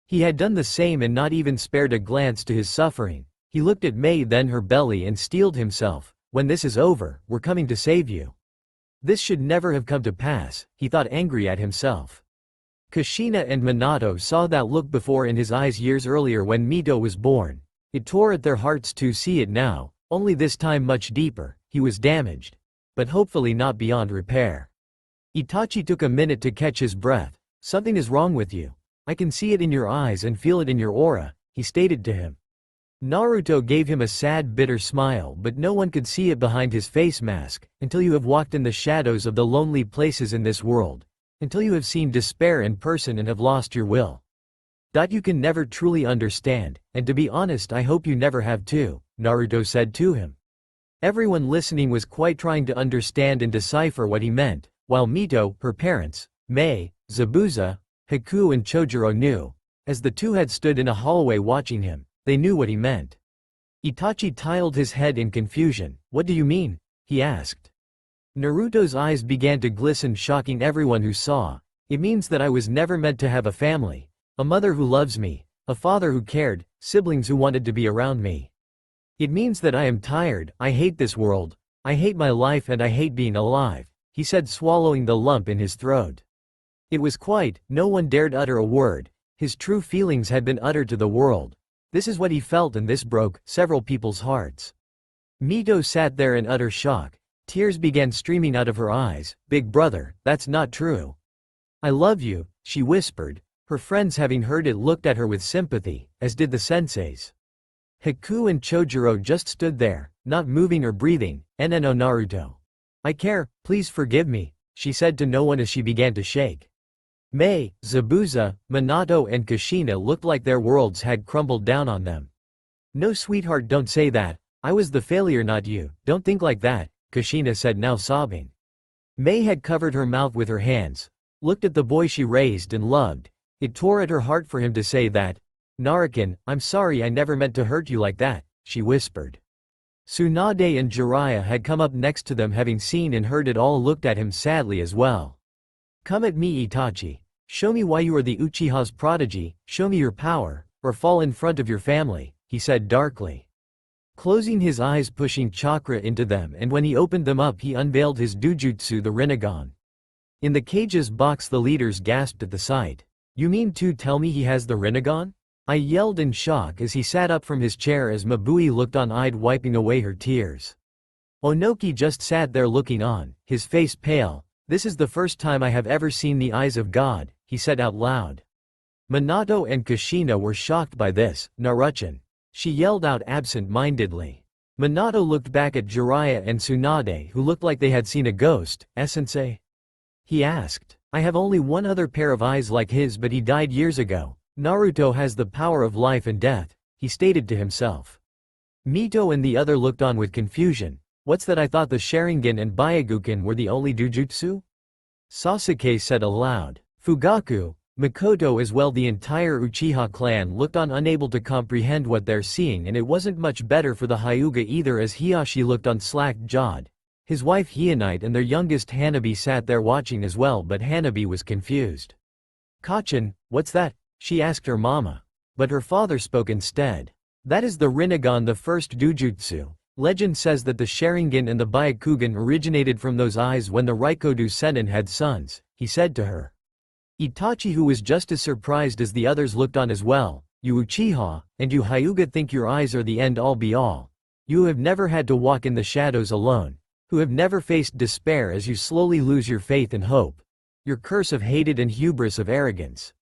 He had done the same and not even spared a glance to his suffering. He looked at Mei, then her belly, and steeled himself. "When this is over, we're coming to save you. This should never have come to pass," he thought, angry at himself. Kushina and Minato saw that look before in his eyes years earlier when Mito was born. It tore at their hearts to see it now, only this time much deeper. He was damaged, but hopefully not beyond repair. Itachi took a minute to catch his breath. "Something is wrong with you. I can see it in your eyes and feel it in your aura," he stated to him. Naruto gave him a sad, bitter smile, but no one could see it behind his face mask, until you have walked in the shadows of the lonely places in this world. Until you have seen despair in person and have lost your will. You can never truly understand, and to be honest I hope you never have too, Naruto said to him. Everyone listening was quite trying to understand and decipher what he meant, while Mito, her parents, Mei, Zabuza, Haku and Chojuro knew. As the two had stood in a hallway watching him, they knew what he meant. Itachi tilted his head in confusion. "What do you mean?" he asked. Naruto's eyes began to glisten, shocking everyone who saw. "It means that I was never meant to have a family. A mother who loves me, a father who cared, siblings who wanted to be around me. It means that I am tired, I hate this world, I hate my life and I hate being alive," he said, swallowing the lump in his throat. It was quiet, no one dared utter a word. His true feelings had been uttered to the world. This is what he felt, and this broke several people's hearts. Mito sat there in utter shock. Tears began streaming out of her eyes. "Big brother, that's not true. I love you," she whispered. Her friends, having heard it, looked at her with sympathy, as did the senseis. Haku and Chojuro just stood there, not moving or breathing. "No, Naruto. I care, please forgive me," she said to no one as she began to shake. Mei, Zabuza, Minato and Kushina looked like their worlds had crumbled down on them. "No, sweetheart, don't say that. I was the failure, not you. Don't think like that," Kushina said, now sobbing. Mei had covered her mouth with her hands, looked at the boy she raised and loved. It tore at her heart for him to say that. "Narukin, I'm sorry, I never meant to hurt you like that," she whispered. Tsunade and Jiraiya had come up next to them, having seen and heard it all, looked at him sadly as well. "Come at me, Itachi. Show me why you are the Uchiha's prodigy, show me your power, or fall in front of your family," he said darkly. Closing his eyes, pushing chakra into them, and when he opened them up he unveiled his Dujutsu, the Rinnegan. In the cage's box the leaders gasped at the sight. "You mean to tell me he has the Rinnegan?" I yelled in shock as he sat up from his chair as Mabui looked on-eyed, wiping away her tears. Onoki just sat there looking on, his face pale. "This is the first time I have ever seen the eyes of God," he said out loud. Minato and Kushina were shocked by this. "Naruchan," she yelled out absent-mindedly. Minato looked back at Jiraiya and Tsunade, who looked like they had seen a ghost. "Sensei?" he asked. "I have only one other pair of eyes like his, but he died years ago. Naruto has the power of life and death," he stated to himself. Mito and the other looked on with confusion. "What's that? I thought the Sharingan and Byakugan were the only Dujutsu?" Sasuke said aloud. Fugaku, Mikoto as well, the entire Uchiha clan looked on, unable to comprehend what they're seeing, and it wasn't much better for the Hyuga either, as Hiashi looked on slack-jawed. His wife Hionite and their youngest Hanabi sat there watching as well, but Hanabi was confused. "Kachan, what's that?" she asked her mama. But her father spoke instead. "That is the Rinnegan, the first Dujutsu. Legend says that the Sharingan and the Byakugan originated from those eyes when the Raikodu Sennin had sons," he said to her. Itachi, who was just as surprised as the others, looked on as well. "You Uchiha, and you Hyuga think your eyes are the end-all be-all. You have never had to walk in the shadows alone, who have never faced despair as you slowly lose your faith and hope. Your curse of hated and hubris of arrogance.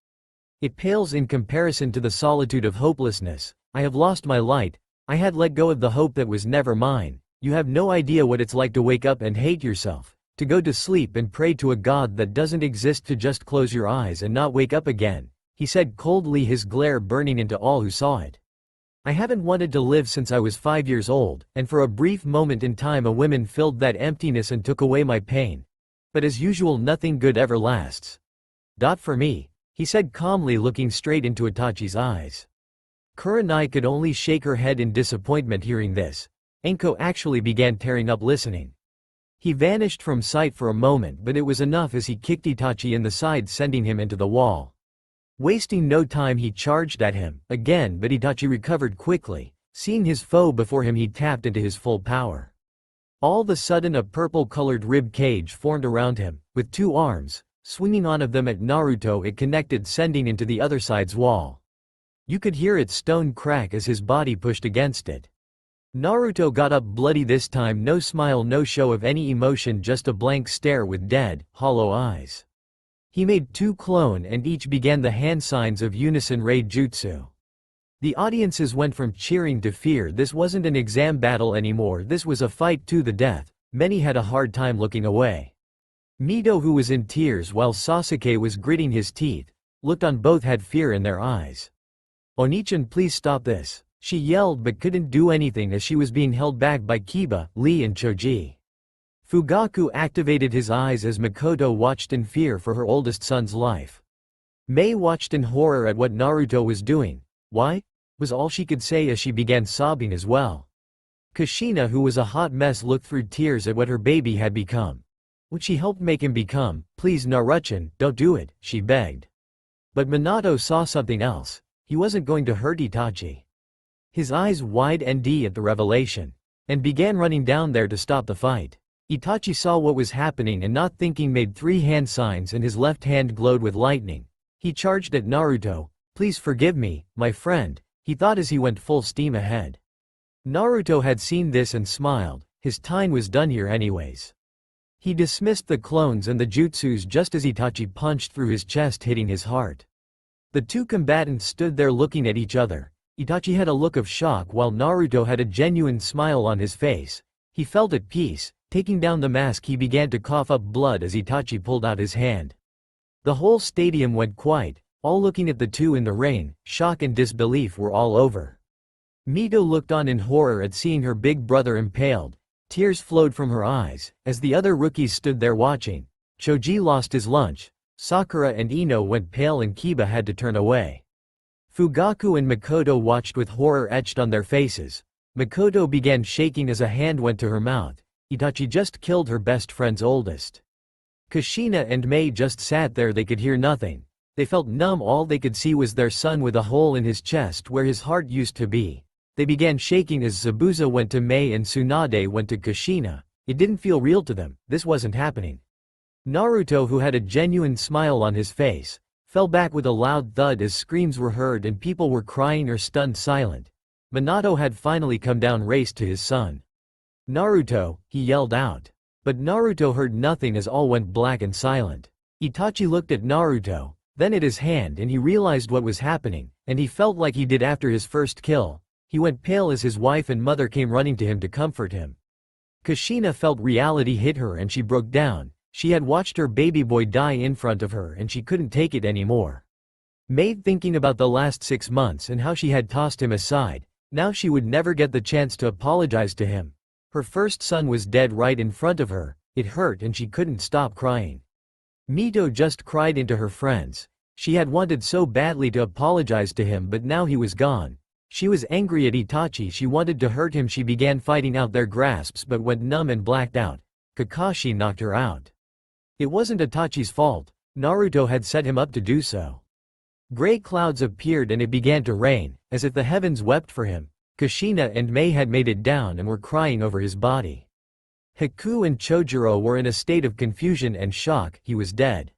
It pales in comparison to the solitude of hopelessness. I have lost my light. I had let go of the hope that was never mine. You have no idea what it's like to wake up and hate yourself, to go to sleep and pray to a God that doesn't exist, to just close your eyes and not wake up again," he said coldly, his glare burning into all who saw it. "I haven't wanted to live since I was 5 years old, and for a brief moment in time a woman filled that emptiness and took away my pain. But as usual, nothing good ever lasts. For me," he said calmly, looking straight into Itachi's eyes. Kurenai could only shake her head in disappointment hearing this. Enko actually began tearing up listening. He vanished from sight for a moment, but it was enough as he kicked Itachi in the side, sending him into the wall. Wasting no time, he charged at him again, but Itachi recovered quickly. Seeing his foe before him, he tapped into his full power. All of a sudden a purple-colored rib cage formed around him, with 2 arms. Swinging on of them at Naruto, it connected, sending into the other side's wall. You could hear its stone crack as his body pushed against it. Naruto got up bloody this time, no smile, no show of any emotion, just a blank stare with dead, hollow eyes. He made 2 clone and each began the hand signs of unison Rei Jutsu. The audiences went from cheering to fear. This wasn't an exam battle anymore, this was a fight to the death. Many had a hard time looking away. Mito, who was in tears while Sasuke was gritting his teeth, looked on. Both had fear in their eyes. "Onichan, please stop this," she yelled, but couldn't do anything as she was being held back by Kiba, Lee and Choji. Fugaku activated his eyes as Mikoto watched in fear for her oldest son's life. Mei watched in horror at what Naruto was doing. "Why?" was all she could say as she began sobbing as well. Kushina, who was a hot mess, looked through tears at what her baby had become. Would she help make him become? "Please, Naruchan, don't do it," she begged. But Minato saw something else. He wasn't going to hurt Itachi. His eyes widened at the revelation, and began running down there to stop the fight. Itachi saw what was happening and, not thinking, made 3 hand signs and his left hand glowed with lightning. He charged at Naruto. "Please forgive me, my friend," he thought as he went full steam ahead. Naruto had seen this and smiled, his time was done here anyways. He dismissed the clones and the jutsus just as Itachi punched through his chest, hitting his heart. The two combatants stood there looking at each other. Itachi had a look of shock while Naruto had a genuine smile on his face. He felt at peace. Taking down the mask, he began to cough up blood as Itachi pulled out his hand. The whole stadium went quiet, all looking at the two in the ring. Shock and disbelief were all over. Mito looked on in horror at seeing her big brother impaled. Tears flowed from her eyes, as the other rookies stood there watching. Choji lost his lunch. Sakura and Ino went pale and Kiba had to turn away. Fugaku and Makoto watched with horror etched on their faces. Makoto began shaking as a hand went to her mouth. Itachi just killed her best friend's oldest. Kushina and Mei just sat there, they could hear nothing. They felt numb, all they could see was their son with a hole in his chest where his heart used to be. They began shaking as Zabuza went to Mei and Tsunade went to Kushina. It didn't feel real to them, this wasn't happening. Naruto, who had a genuine smile on his face, fell back with a loud thud as screams were heard and people were crying or stunned silent. Minato had finally come down, raced to his son. "Naruto," he yelled out. But Naruto heard nothing as all went black and silent. Itachi looked at Naruto, then at his hand, and he realized what was happening, and he felt like he did after his first kill. He went pale as his wife and mother came running to him to comfort him. Kushina felt reality hit her and she broke down. She had watched her baby boy die in front of her and she couldn't take it anymore. Mei, thinking about the last 6 months and how she had tossed him aside, now she would never get the chance to apologize to him. Her first son was dead right in front of her. It hurt and she couldn't stop crying. Mito just cried into her friends. She had wanted so badly to apologize to him, but now he was gone. She was angry at Itachi, she wanted to hurt him. She began fighting out their grasps but went numb and blacked out. Kakashi knocked her out. It wasn't Itachi's fault. Naruto had set him up to do so. Gray clouds appeared and it began to rain, as if the heavens wept for him. Kushina and Mei had made it down and were crying over his body. Haku and Chojuro were in a state of confusion and shock. He was dead.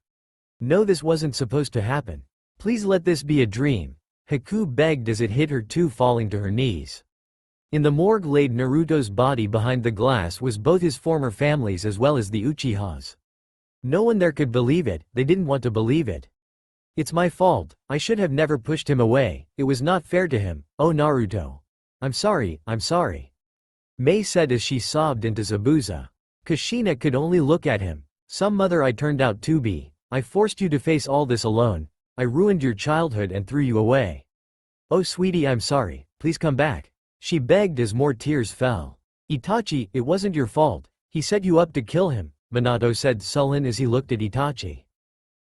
No, this wasn't supposed to happen. Please let this be a dream. Haku begged as it hit her too, falling to her knees. In the morgue laid Naruto's body. Behind the glass was both his former families as well as the Uchihas. No one there could believe it, they didn't want to believe it. "It's my fault, I should have never pushed him away, it was not fair to him, oh Naruto. I'm sorry, I'm sorry," Mei said as she sobbed into Zabuza. Kushina could only look at him. "Some mother I turned out to be. I forced you to face all this alone. I ruined your childhood and threw you away. Oh sweetie, I'm sorry, please come back," she begged as more tears fell. "Itachi, it wasn't your fault, he set you up to kill him," Minato said sullen as he looked at Itachi.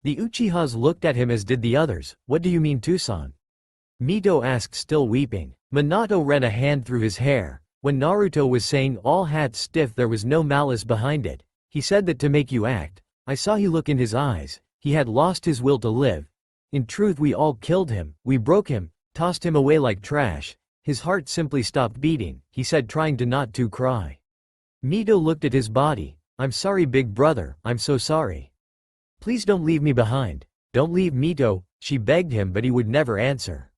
The Uchihas looked at him as did the others. "What do you mean, Tucson?" Mito asked, still weeping. Minato ran a hand through his hair. When Naruto was saying all hat stiff, there was no malice behind it. He said that to make you act. I saw he look in his eyes. He had lost his will to live. In truth, we all killed him, we broke him, tossed him away like trash. His heart simply stopped beating, he said, trying to not to cry. Mito looked at his body. "I'm sorry big brother, I'm so sorry. Please don't leave me behind. Don't leave Mito," she begged him, but he would never answer.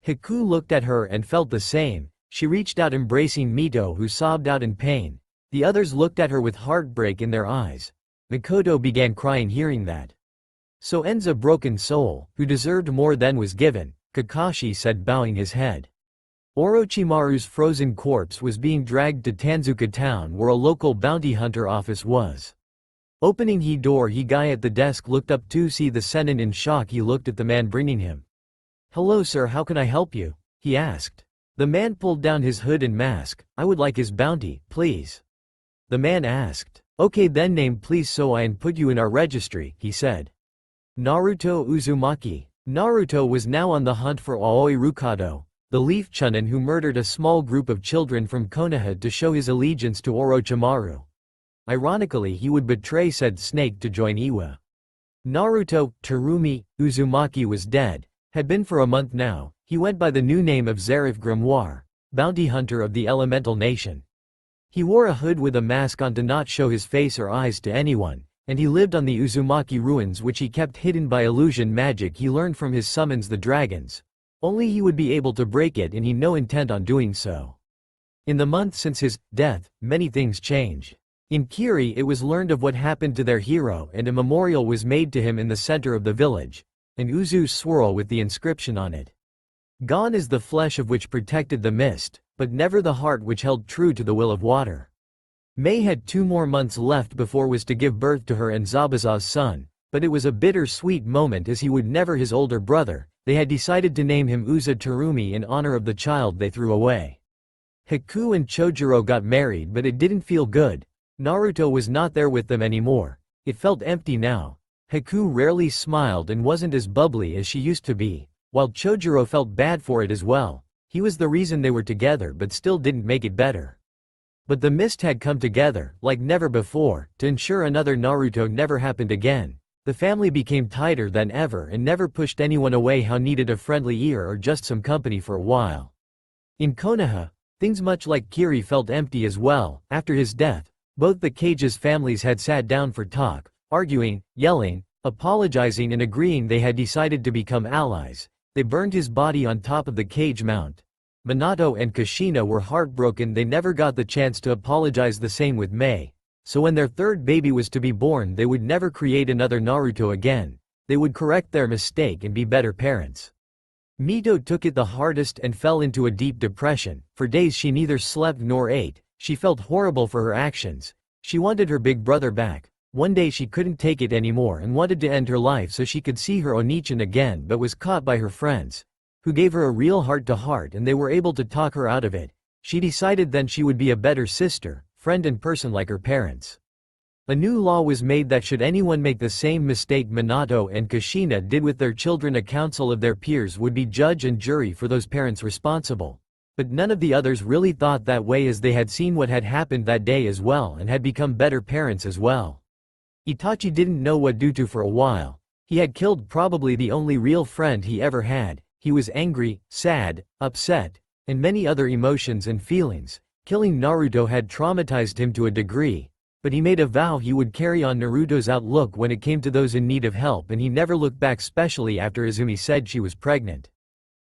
Haku looked at her and felt the same. She reached out, embracing Mito, who sobbed out in pain. The others looked at her with heartbreak in their eyes. Makoto began crying hearing that. "So ends a broken soul, who deserved more than was given," Kakashi said, bowing his head. Orochimaru's frozen corpse was being dragged to Tanzuka town, where a local bounty hunter office was. Opening the door, the guy at the desk looked up to see the Sennin. In shock, he looked at the man bringing him. "Hello sir, how can I help you?" he asked. The man pulled down his hood and mask. "I would like his bounty, please." The man asked. "Okay then, name please so I can put you in our registry," he said. Naruto Uzumaki. Naruto was now on the hunt for Aoi Rukado, the Leaf Chunin who murdered a small group of children from Konoha to show his allegiance to Orochimaru. Ironically, he would betray said snake to join Iwa. Naruto, Terumi, Uzumaki was dead, had been for a month now. He went by the new name of Zarif Grimoire, bounty hunter of the elemental nation. He wore a hood with a mask on to not show his face or eyes to anyone, and he lived on the Uzumaki ruins, which he kept hidden by illusion magic he learned from his summons the dragons. Only he would be able to break it, and he no intent on doing so. In the month since his death, many things change. In Kiri it was learned of what happened to their hero, and a memorial was made to him in the center of the village, an uzu swirl with the inscription on it. Gone is the flesh of which protected the mist, but never the heart which held true to the will of water. May had 2 more months left before was to give birth to her and Zabuza's son, but it was a bitter-sweet moment as he would never his older brother. They had decided to name him Uza Terumi in honor of the child they threw away. Haku and Chojuro got married, but it didn't feel good. Naruto was not there with them anymore. It felt empty now. Haku rarely smiled and wasn't as bubbly as she used to be, while Chojuro felt bad for it as well. He was the reason they were together but still didn't make it better. But the mist had come together, like never before, to ensure another Naruto never happened again. The family became tighter than ever and never pushed anyone away who needed a friendly ear or just some company for a while. In Konoha, things much like Kiri felt empty as well. After his death, both the Kage's families had sat down for talk, arguing, yelling, apologizing and agreeing they had decided to become allies. They burned his body on top of the Kage Mount. Minato and Kushina were heartbroken they never got the chance to apologize, the same with Mei. So when their third baby was to be born, they would never create another Naruto again. They would correct their mistake and be better parents. Mito took it the hardest and fell into a deep depression. For days she neither slept nor ate. She felt horrible for her actions. She wanted her big brother back. One day she couldn't take it anymore and wanted to end her life so she could see her Onichan again, but was caught by her friends, who gave her a real heart-to-heart, and they were able to talk her out of it. She decided then she would be a better sister, friend and person like her parents. A new law was made that should anyone make the same mistake Minato and Kushina did with their children, a council of their peers would be judge and jury for those parents responsible. But none of the others really thought that way, as they had seen what had happened that day as well and had become better parents as well. Itachi didn't know what to do for a while. He had killed probably the only real friend he ever had. He was angry, sad, upset, and many other emotions and feelings. Killing Naruto had traumatized him to a degree, but he made a vow he would carry on Naruto's outlook when it came to those in need of help, and he never looked back, especially after Izumi said she was pregnant.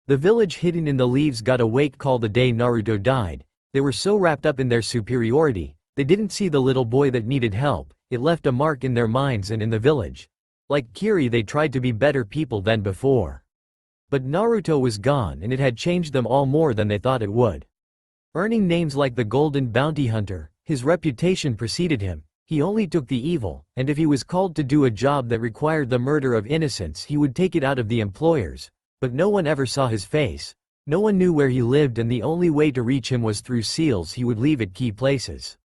The village hidden in the leaves got a wake call the day Naruto died. They were so wrapped up in their superiority, they didn't see the little boy that needed help. It left a mark in their minds and in the village. Like Kiri, they tried to be better people than before. But Naruto was gone, and it had changed them all more than they thought it would. Earning names like the Golden Bounty Hunter, his reputation preceded him. He only took the evil, and if he was called to do a job that required the murder of innocents, he would take it out of the employers. But no one ever saw his face. No one knew where he lived, and the only way to reach him was through seals he would leave at key places.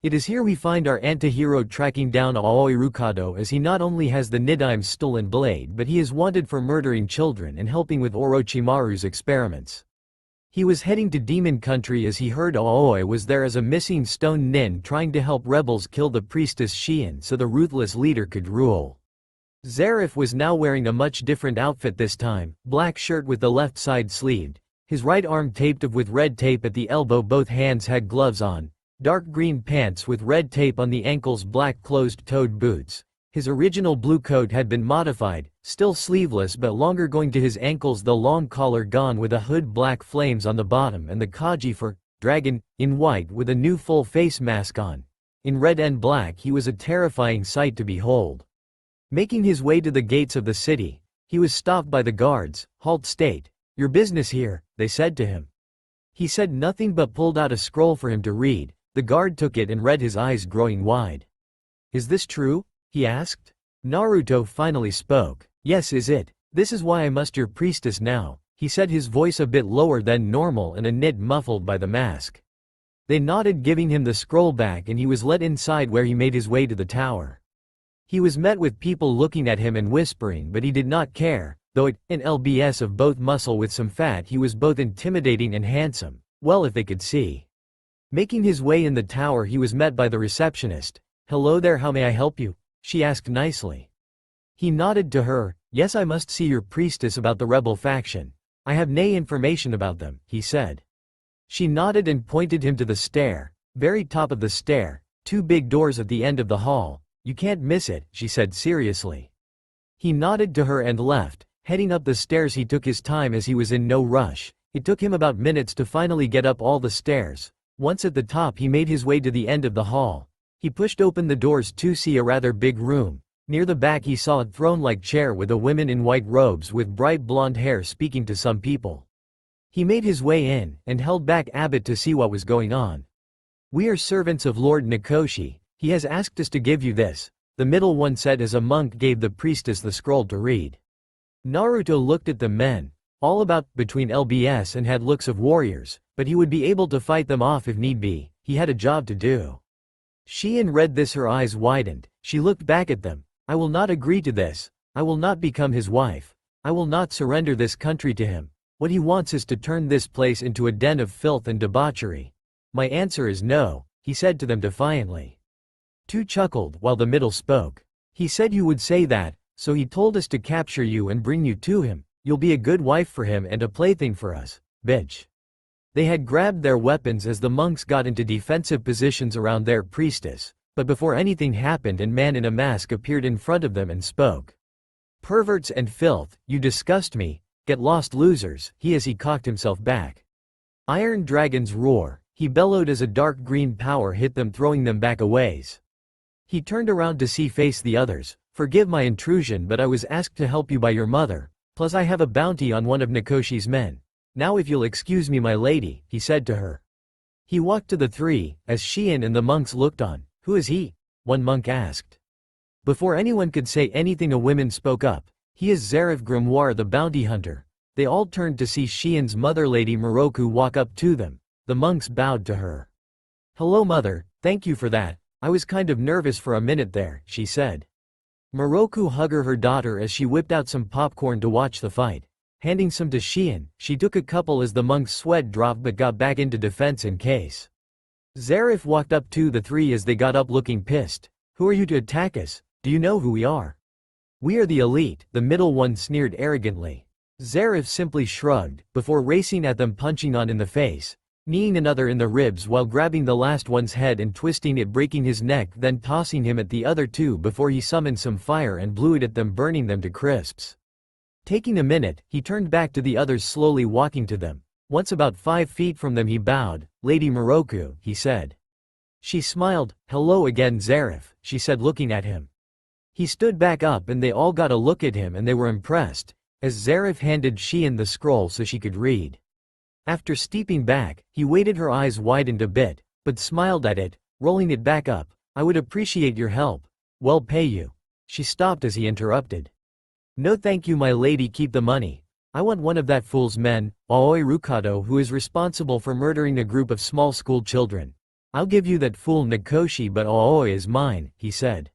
It is here we find our anti-hero tracking down Aoi Rukado, as he not only has the Nidaim's stolen blade, but he is wanted for murdering children and helping with Orochimaru's experiments. He was heading to Demon Country as he heard Aoi was there as a missing stone nin trying to help rebels kill the priestess Shion so the ruthless leader could rule. Zarif was now wearing a much different outfit this time, black shirt with the left side sleeved, his right arm taped up with red tape at the elbow, both hands had gloves on. Dark green pants with red tape on the ankles, black closed-toed boots. His original blue coat had been modified, still sleeveless but longer going to his ankles, the long collar gone with a hood, black flames on the bottom, and the Kaji for dragon in white with a new full face mask on. In red and black he was a terrifying sight to behold. Making his way to the gates of the city, he was stopped by the guards. "Halt, state your business here," they said to him. He said nothing but pulled out a scroll for him to read. The guard took it and read, his eyes growing wide. "Is this true?" he asked. Naruto finally spoke. "Yes, is it? This is why I must your priestess now," he said, his voice a bit lower than normal and a nit muffled by the mask. They nodded, giving him the scroll back, and he was led inside, where he made his way to the tower. He was met with people looking at him and whispering, but he did not care, though an lbs of both muscle with some fat, he was both intimidating and handsome. Well, if they could see. Making his way in the tower, he was met by the receptionist. "Hello there, how may I help you?" she asked nicely. He nodded to her. "Yes, I must see your priestess about the rebel faction. I have nay information about them," he said. She nodded and pointed him to the stair. Very top of the stair, 2 big doors at the end of the hall. "You can't miss it," she said seriously. He nodded to her and left, Heading up the stairs, he took his time as he was in no rush. It took him about minutes to finally get up all the stairs. Once at the top, he made his way to the end of the hall. He pushed open the doors to see a rather big room. Near the back he saw a throne-like chair with a woman in white robes with bright blonde hair speaking to some people. He made his way in, and held back Abbott to see what was going on. "We are servants of Lord Nikoshi. He has asked us to give you this," the middle one said as a monk gave the priestess the scroll to read. Naruto looked at the men, all about between lbs and had looks of warriors, but he would be able to fight them off if need be. He had a job to do. Shion read this, her eyes widened. She looked back at them. "I will not agree to this. I will not become his wife. I will not surrender this country to him. What he wants is to turn this place into a den of filth and debauchery. My answer is no," he said to them defiantly. Two chuckled while the middle spoke. "He said you would say that, so he told us to capture you and bring you to him. You'll be a good wife for him and a plaything for us, bitch." They had grabbed their weapons as the monks got into defensive positions around their priestess, but before anything happened, a man in a mask appeared in front of them and spoke. "Perverts and filth, you disgust me. Get lost, losers," as he cocked himself back. Iron dragons roar, he bellowed as a dark green power hit them, throwing them back a ways. He turned around to face the others. "Forgive my intrusion, but I was asked to help you by your mother, plus I have a bounty on one of Nikoshi's men. Now if you'll excuse me, my lady," he said to her. He walked to the three, as Shion and the monks looked on. "Who is he?" one monk asked. Before anyone could say anything, a woman spoke up. "He is Zarif Grimoire, the bounty hunter." They all turned to see Shion's mother, Lady Moroku, walk up to them. The monks bowed to her. "Hello mother, thank you for that. I was kind of nervous for a minute there," she said. Moroku hugged her daughter as she whipped out some popcorn to watch the fight. Handing some to Shion, she took a couple as the monk's sweat dropped but got back into defense in case. Zarif walked up to the three as they got up looking pissed. "Who are you to attack us? Do you know who we are?" "We are the elite," the middle one sneered arrogantly. Zarif simply shrugged, before racing at them, punching one in the face, kneeing another in the ribs while grabbing the last one's head and twisting it, breaking his neck, then tossing him at the other two before he summoned some fire and blew it at them, burning them to crisps. Taking a minute, he turned back to the others, slowly walking to them. Once about 5 feet from them he bowed. "Lady Moroku," he said. She smiled. "Hello again, Zarif," she said, looking at him. He stood back up and they all got a look at him and they were impressed, as Zarif handed Shion the scroll so she could read. After stepping back, he waited, her eyes widened a bit, but smiled at it, rolling it back up. "I would appreciate your help. Well, pay you." She stopped as he interrupted. "No thank you, my lady, keep the money. I want one of that fool's men, Aoi Rukado, who is responsible for murdering a group of small school children. I'll give you that fool Nikoshi, but Aoi is mine," he said.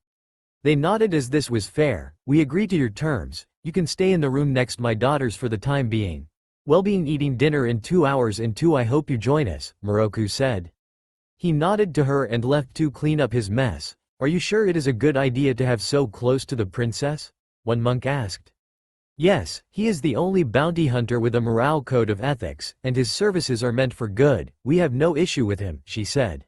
They nodded as this was fair. "We agree to your terms. You can stay in the room next my daughters for the time being. We'll be eating dinner in 2 hours and I hope you join us," Moroku said. He nodded to her and left to clean up his mess. "Are you sure it is a good idea to have so close to the princess?" one monk asked. "Yes, he is the only bounty hunter with a morale code of ethics, and his services are meant for good. We have no issue with him," she said.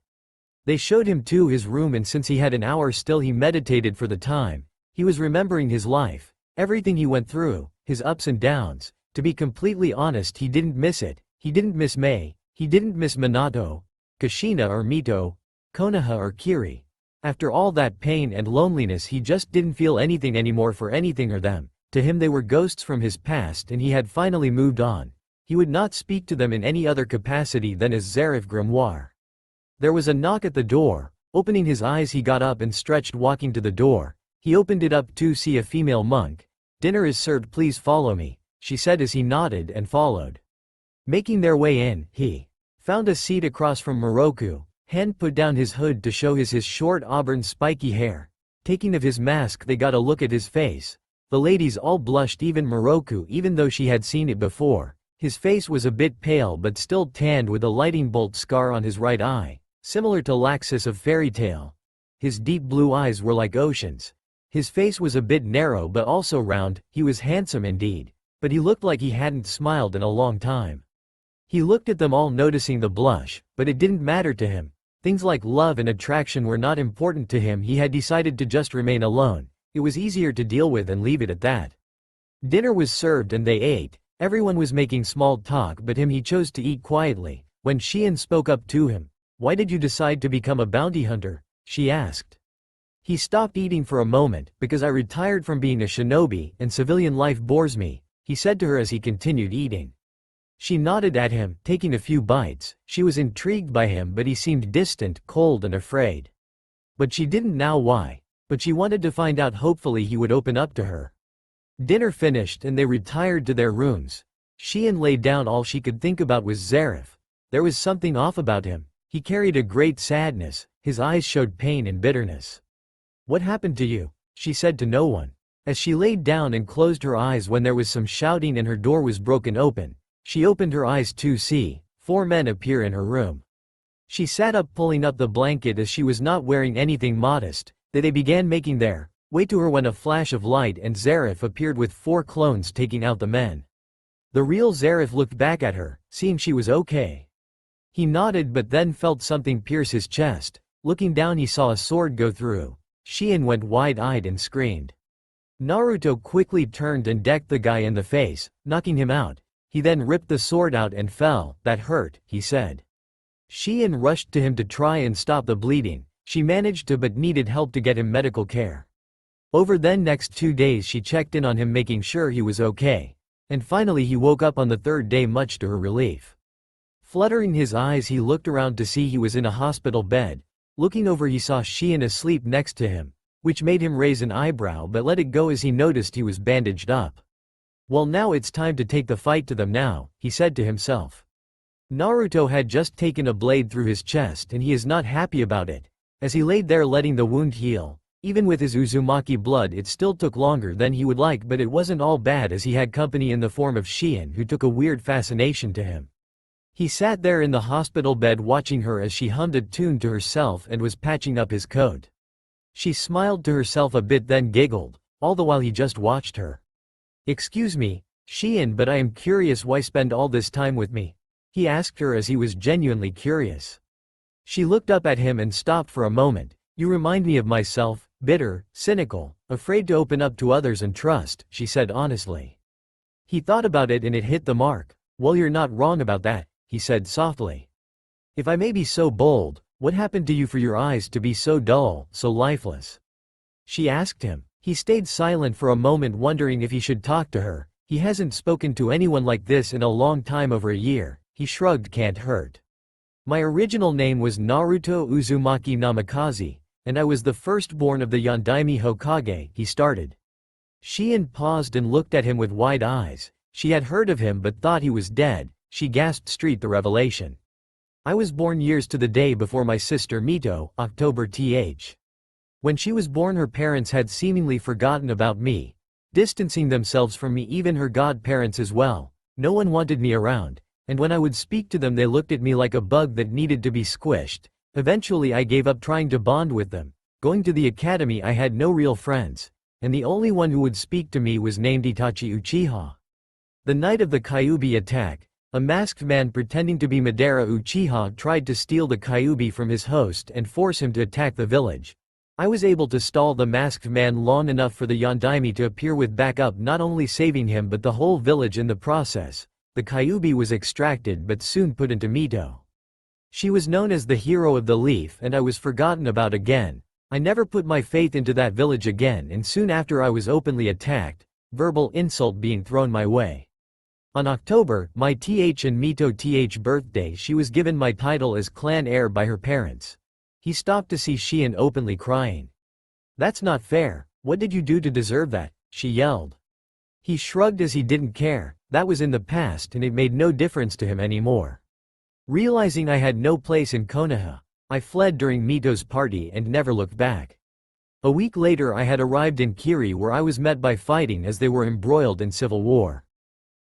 They showed him to his room, and since he had an hour still, he meditated for the time. He was remembering his life, everything he went through, his ups and downs. To be completely honest, he didn't miss it. He didn't miss Mei, he didn't miss Minato, Kushina or Mito, Konoha or Kiri. After all that pain and loneliness, he just didn't feel anything anymore for anything or them. To him they were ghosts from his past, and he had finally moved on. He would not speak to them in any other capacity than as Zarif Grimoire. There was a knock at the door. Opening his eyes, he got up and stretched, walking to the door. He opened it up to see a female monk. "Dinner is served, please follow me," she said as he nodded and followed. Making their way in, he found a seat across from Moroku. Hand put down his hood to show his short auburn spiky hair. Taking of his mask, they got a look at his face. The ladies all blushed, even Moroku, even though she had seen it before. His face was a bit pale but still tanned, with a lightning bolt scar on his right eye, similar to Laxus of Fairy Tale. His deep blue eyes were like oceans. His face was a bit narrow but also round. He was handsome indeed, but he looked like he hadn't smiled in a long time. He looked at them all, noticing the blush, but it didn't matter to him. Things like love and attraction were not important to him. He had decided to just remain alone. It was easier to deal with and leave it at that. Dinner was served and they ate. Everyone was making small talk but he chose to eat quietly. When Shion spoke up to him, "Why did you decide to become a bounty hunter?" she asked. He stopped eating for a moment. "Because I retired from being a shinobi and civilian life bores me," he said to her as he continued eating. She nodded at him, taking a few bites. She was intrigued by him but he seemed distant, cold and afraid. But she didn't know why. But she wanted to find out. Hopefully he would open up to her. Dinner finished and they retired to their rooms. Shion lay down. All she could think about was Zarif. There was something off about him. He carried a great sadness. His eyes showed pain and bitterness. "What happened to you?" she said to no one. As she laid down and closed her eyes when there was some shouting and her door was broken open. She opened her eyes to see 4 men appear in her room. She sat up, pulling up the blanket as she was not wearing anything modest. They began making their way to her when a flash of light and Zarif appeared with 4 clones taking out the men. The real Zarif looked back at her, seeing she was okay. He nodded but then felt something pierce his chest. Looking down he saw a sword go through. Shion went wide-eyed and screamed. Naruto quickly turned and decked the guy in the face, knocking him out. He then ripped the sword out and fell. "That hurt," he said. Shion rushed to him to try and stop the bleeding. She managed to but needed help to get him medical care. Over the next 2 days she checked in on him, making sure he was okay. And finally he woke up on the 3rd day, much to her relief. Fluttering his eyes he looked around to see he was in a hospital bed. Looking over he saw Shion asleep next to him, which made him raise an eyebrow but let it go as he noticed he was bandaged up. "Well, now it's time to take the fight to them now," he said to himself. Naruto had just taken a blade through his chest and he is not happy about it. As he laid there letting the wound heal, even with his Uzumaki blood it still took longer than he would like, but it wasn't all bad as he had company in the form of Shion, who took a weird fascination to him. He sat there in the hospital bed watching her as she hummed a tune to herself and was patching up his coat. She smiled to herself a bit then giggled, all the while he just watched her. "Excuse me, Shion, but I am curious why spend all this time with me?" he asked her as he was genuinely curious. She looked up at him and stopped for a moment. "You remind me of myself, bitter, cynical, afraid to open up to others and trust," she said honestly. He thought about it and it hit the mark. "Well, you're not wrong about that," he said softly. "If I may be so bold, what happened to you for your eyes to be so dull, so lifeless?" she asked him. He stayed silent for a moment, wondering if he should talk to her. He hasn't spoken to anyone like this in a long time, over a year. He shrugged. "Can't hurt. My original name was Naruto Uzumaki Namikaze, and I was the firstborn of the Yondaime Hokage," he started. Shion paused and looked at him with wide eyes. She had heard of him but thought he was dead. She gasped. "Street, the revelation. I was born years to the day before my sister Mito, October th. When she was born her parents had seemingly forgotten about me, distancing themselves from me, even her godparents as well. No one wanted me around, and when I would speak to them they looked at me like a bug that needed to be squished. Eventually I gave up trying to bond with them. Going to the academy I had no real friends, and the only one who would speak to me was named Itachi Uchiha. The night of the Kyuubi attack, a masked man pretending to be Madara Uchiha tried to steal the Kyuubi from his host and force him to attack the village. I was able to stall the masked man long enough for the Yondaime to appear with backup, not only saving him but the whole village in the process. The Kyuubi was extracted but soon put into Mito. She was known as the hero of the leaf and I was forgotten about again. I never put my faith into that village again, and soon after I was openly attacked, verbal insult being thrown my way. On October, my th and Mito th birthday, she was given my title as clan heir by her parents. He stopped to see Shion openly crying. "That's not fair. What did you do to deserve that?" she yelled. He shrugged as he didn't care. That was in the past and it made no difference to him anymore. Realizing I had no place in Konoha, I fled during Mito's party and never looked back. A week later I had arrived in Kiri, where I was met by fighting as they were embroiled in civil war.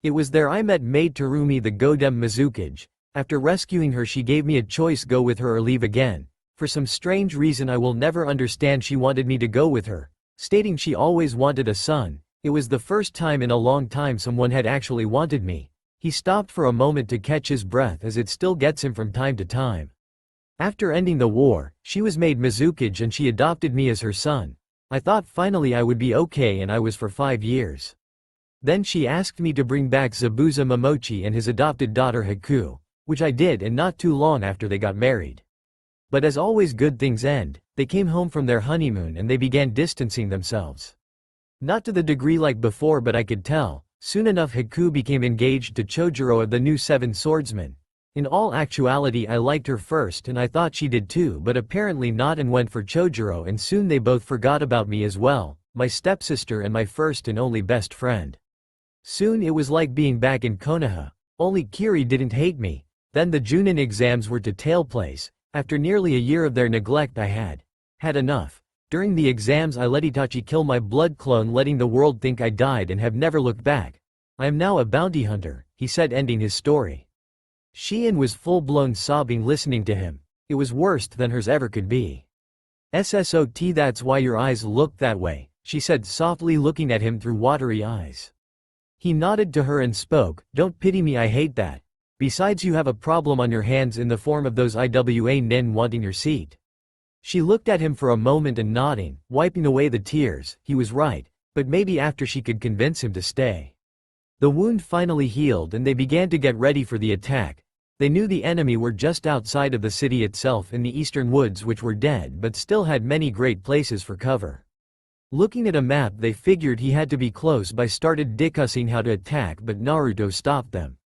It was there I met maid Terumi, the Godem Mizukage. After rescuing her she gave me a choice: go with her or leave again. For some strange reason I will never understand, she wanted me to go with her, stating she always wanted a son. It was the first time in a long time someone had actually wanted me. He stopped for a moment to catch his breath, as it still gets him from time to time. After ending the war, she was made Mizukage and she adopted me as her son. I thought finally I would be okay, and I was for 5 years. Then she asked me to bring back Zabuza Momochi and his adopted daughter Haku, which I did, and not too long after they got married. But as always good things end, they came home from their honeymoon and they began distancing themselves. Not to the degree like before, but I could tell. Soon enough Haku became engaged to Chojuro of the new Seven Swordsmen. In all actuality I liked her first and I thought she did too, but apparently not, and went for Chojuro, and soon they both forgot about me as well, my stepsister and my first and only best friend. Soon it was like being back in Konoha, only Kiri didn't hate me. Then the Junin exams were to take place. After nearly a year of their neglect I had enough. During the exams I let Itachi kill my blood clone, letting the world think I died, and have never looked back. I am now a bounty hunter, he said, ending his story. Shion was full-blown sobbing listening to him. It was worse than hers ever could be. SSOT, that's why your eyes look that way, she said softly, looking at him through watery eyes. He nodded to her and spoke, don't pity me, I hate that. Besides, you have a problem on your hands in the form of those IWA nin wanting your seat. She looked at him for a moment and nodding, wiping away the tears. He was right, but maybe after she could convince him to stay. The wound finally healed and they began to get ready for the attack. They knew the enemy were just outside of the city itself in the eastern woods, which were dead but still had many great places for cover. Looking at a map they figured he had to be close by, started discussing how to attack, but Naruto stopped them.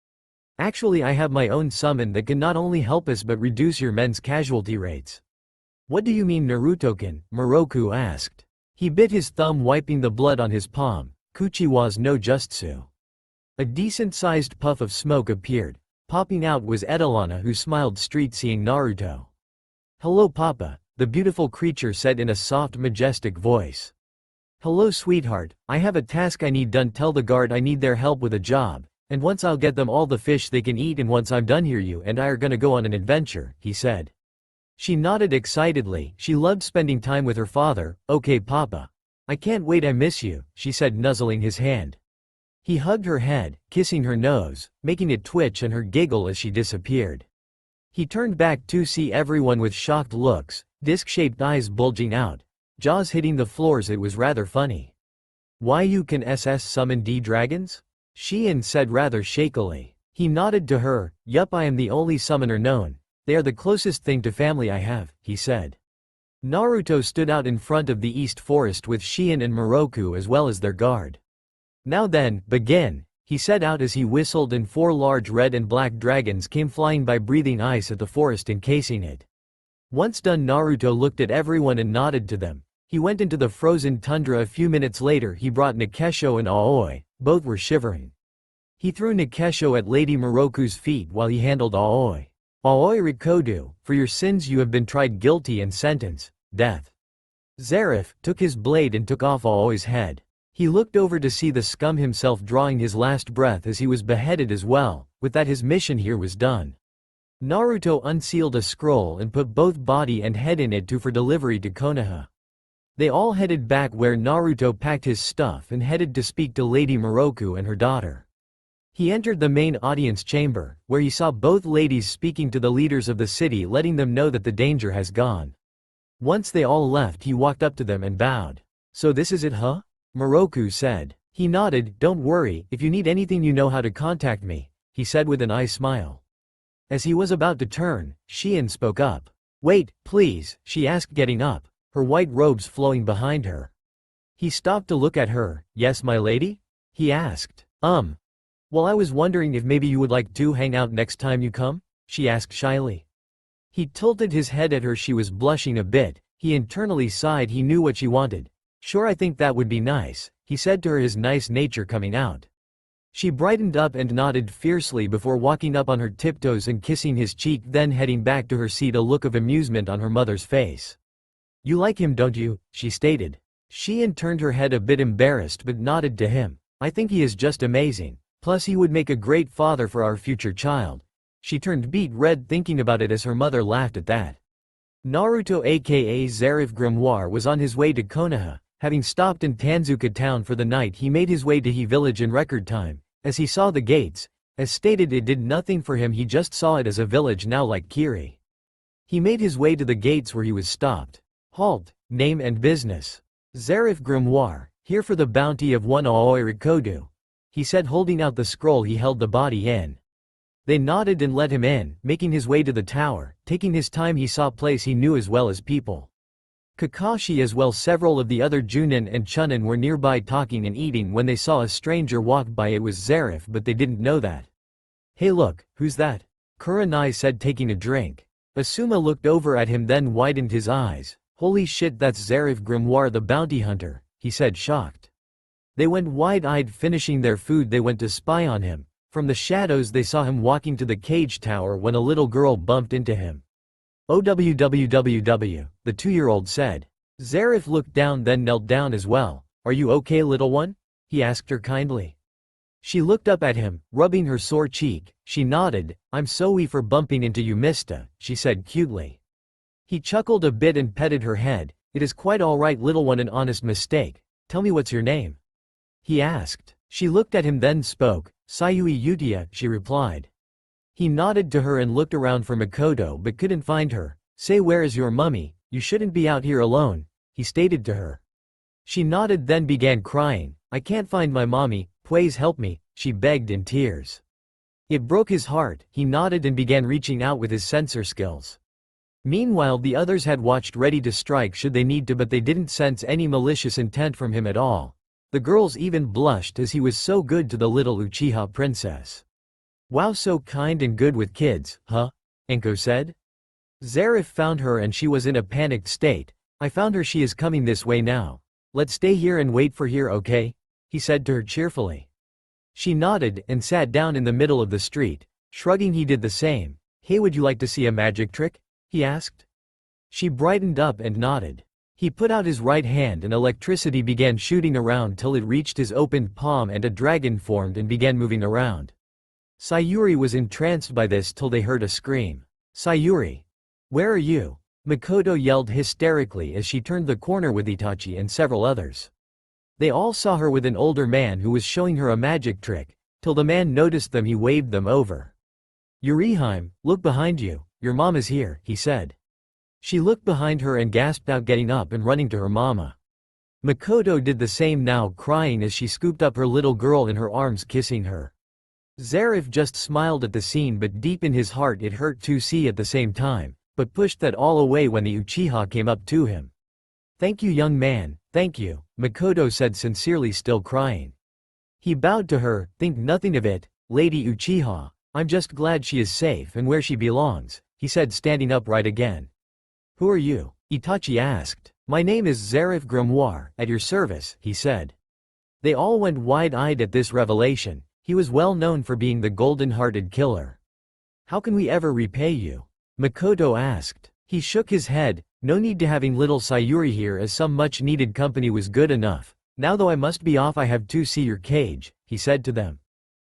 Actually, I have my own summon that can not only help us but reduce your men's casualty rates. What do you mean, Naruto-kun? Moroku asked. He bit his thumb, wiping the blood on his palm. Kuchiwa's no jutsu. A decent-sized puff of smoke appeared. Popping out was Edelana, who smiled straight seeing Naruto. Hello Papa, the beautiful creature said in a soft, majestic voice. Hello sweetheart, I have a task I need done. Tell the guard I need their help with a job, and once I'll get them all the fish they can eat, and once I'm done here you and I are gonna go on an adventure, he said. She nodded excitedly. She loved spending time with her father. Okay Papa. I can't wait, I miss you, she said, nuzzling his hand. He hugged her head, kissing her nose, making it twitch and her giggle as she disappeared. He turned back to see everyone with shocked looks, disc-shaped eyes bulging out, jaws hitting the floors. It was rather funny. Why, you can SS summon D-dragons? Shion said rather shakily. He nodded to her. Yup, I am the only summoner known. They are the closest thing to family I have, he said. Naruto stood out in front of the East Forest with Shion and Moroku as well as their guard. Now then, begin, he said out as he whistled, and 4 large red and black dragons came flying by, breathing ice at the forest encasing it. Once done, Naruto looked at everyone and nodded to them. He went into the frozen tundra. A few minutes later he brought Nikesho and Aoi. Both were shivering. He threw Nikesho at Lady Moroku's feet while he handled Aoi. Aoi Rikodu, for your sins you have been tried, guilty, and sentence, death. Zarif took his blade and took off Aoi's head. He looked over to see the scum himself drawing his last breath as he was beheaded as well. With that his mission here was done. Naruto unsealed a scroll and put both body and head in it for delivery to Konoha. They all headed back, where Naruto packed his stuff and headed to speak to Lady Moroku and her daughter. He entered the main audience chamber, where he saw both ladies speaking to the leaders of the city, letting them know that the danger has gone. Once they all left he walked up to them and bowed. So this is it, huh? Moroku said. He nodded. Don't worry, if you need anything you know how to contact me, he said with an eye smile. As he was about to turn, Shion spoke up. Wait, please, she asked, getting up, her white robes flowing behind her. He stopped to look at her. Yes, my lady? He asked. Well, I was wondering if maybe you would like to hang out next time you come? She asked shyly. He tilted his head at her. She was blushing a bit. He internally sighed. He knew what she wanted. Sure, I think that would be nice, he said to her, his nice nature coming out. She brightened up and nodded fiercely before walking up on her tiptoes and kissing his cheek, then heading back to her seat, a look of amusement on her mother's face. You like him, don't you? She stated. Shion turned her head a bit embarrassed but nodded to him. I think he is just amazing. Plus he would make a great father for our future child. She turned beet red thinking about it as her mother laughed at that. Naruto aka Zarif Grimoire was on his way to Konoha. Having stopped in Tanzuka town for the night, he made his way to He village in record time. As he saw the gates, as stated, it did nothing for him. He just saw it as a village now, like Kiri. He made his way to the gates where he was stopped. Halt, name and business. Zarif Grimoire, here for the bounty of 1 Aoi Rikodu. he said, holding out the scroll. He held the body in. They nodded and let him in, making his way to the tower. Taking his time, he saw place he knew as well as people. Kakashi as well several of the other Junin and Chunin were nearby talking and eating when they saw a stranger walk by. It was Zarif, but they didn't know that. Hey look, who's that? Kurenai said, taking a drink. Asuma looked over at him then widened his eyes. Holy shit, that's Zarif Grimoire the bounty hunter, he said, shocked. They went wide-eyed. Finishing their food, they went to spy on him. From the shadows they saw him walking to the cage tower when a little girl bumped into him. OWWWW, the 2-year-old said. Zarif looked down then knelt down as well. Are you okay, little one? He asked her kindly. She looked up at him, rubbing her sore cheek. She nodded. I'm sorry for bumping into you, Mista, she said cutely. He chuckled a bit and petted her head. It is quite all right, little one, an honest mistake. Tell me, what's your name? He asked. She looked at him then spoke. Sayui Utia, she replied. He nodded to her and looked around for Makoto but couldn't find her. Say, where is your mummy? You shouldn't be out here alone, he stated to her. She nodded then began crying. I can't find my mommy, please help me, she begged in tears. It broke his heart. He nodded and began reaching out with his sensor skills. Meanwhile, the others had watched, ready to strike should they need to, but they didn't sense any malicious intent from him at all. The girls even blushed as he was so good to the little Uchiha princess. Wow, so kind and good with kids, huh? Enko said. Zarif found her and she was in a panicked state. I found her, she is coming this way now. Let's stay here and wait for her, okay? He said to her cheerfully. She nodded and sat down in the middle of the street. Shrugging, he did the same. Hey, would you like to see a magic trick? He asked. She brightened up and nodded. He put out his right hand and electricity began shooting around till it reached his opened palm and a dragon formed and began moving around. Sayuri was entranced by this till they heard a scream. Sayuri! Where are you? Makoto yelled hysterically as she turned the corner with Itachi and several others. They all saw her with an older man who was showing her a magic trick, till the man noticed them. He waved them over. Yuriheim, look behind you, your mom is here, he said. She looked behind her and gasped out, getting up and running to her mama. Makoto did the same now, crying as she scooped up her little girl in her arms, kissing her. Zarif just smiled at the scene, but deep in his heart it hurt to see at the same time, but pushed that all away when the Uchiha came up to him. Thank you, young man, thank you, Makoto said sincerely, still crying. He bowed to her. Think nothing of it, Lady Uchiha. I'm just glad she is safe and where she belongs, he said, standing upright again. Who are you? Itachi asked. My name is Zarif Grimoire, at your service, he said. They all went wide-eyed at this revelation. He was well known for being the golden-hearted killer. How can we ever repay you? Makoto asked. He shook his head. No need to having little Sayuri here, as some much-needed company was good enough. Now though I must be off, I have to see your cage, he said to them.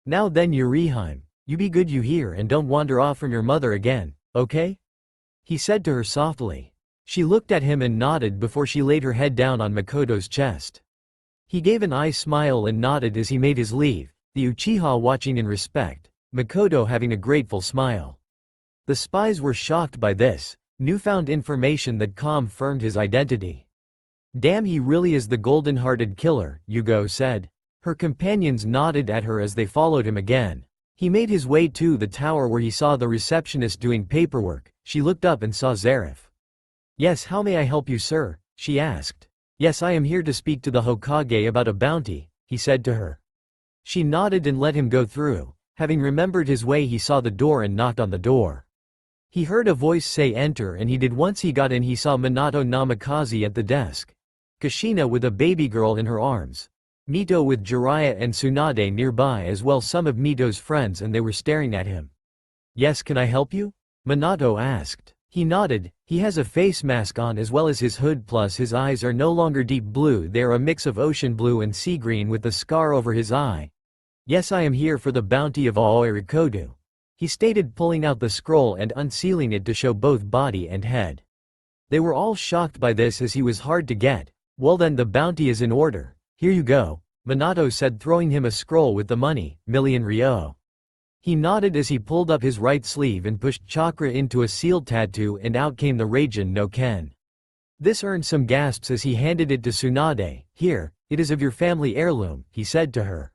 Now then, Yuriheim, you be good you hear and don't wander off from your mother again, okay? He said to her softly. She looked at him and nodded before she laid her head down on Makoto's chest. He gave an eye smile and nodded as he made his leave, the Uchiha watching in respect, Makoto having a grateful smile. The spies were shocked by this newfound information that confirmed his identity. Damn, he really is the golden-hearted killer, Yugo said. Her companions nodded at her as they followed him again. He made his way to the tower where he saw the receptionist doing paperwork. She looked up and saw Zarif. Yes, how may I help you, sir? She asked. Yes, I am here to speak to the Hokage about a bounty, he said to her. She nodded and let him go through. Having remembered his way, he saw the door and knocked on the door. He heard a voice say enter, and he did. Once he got in, he saw Minato Namikaze at the desk, Kushina with a baby girl in her arms, Mito with Jiraiya and Tsunade nearby, as well some of Mito's friends, and they were staring at him. Yes, can I help you? Minato asked. He nodded. He has a face mask on as well as his hood, plus his eyes are no longer deep blue, they are a mix of ocean blue and sea green with the scar over his eye. Yes, I am here for the bounty of Aoi Rikodu, he stated, pulling out the scroll and unsealing it to show both body and head. They were all shocked by this as he was hard to get. Well then, the bounty is in order. Here you go, Minato said, throwing him a scroll with the money, million ryo. He nodded as he pulled up his right sleeve and pushed chakra into a sealed tattoo, and out came the Raijin no Ken. This earned some gasps as he handed it to Tsunade. Here, it is of your family heirloom, he said to her.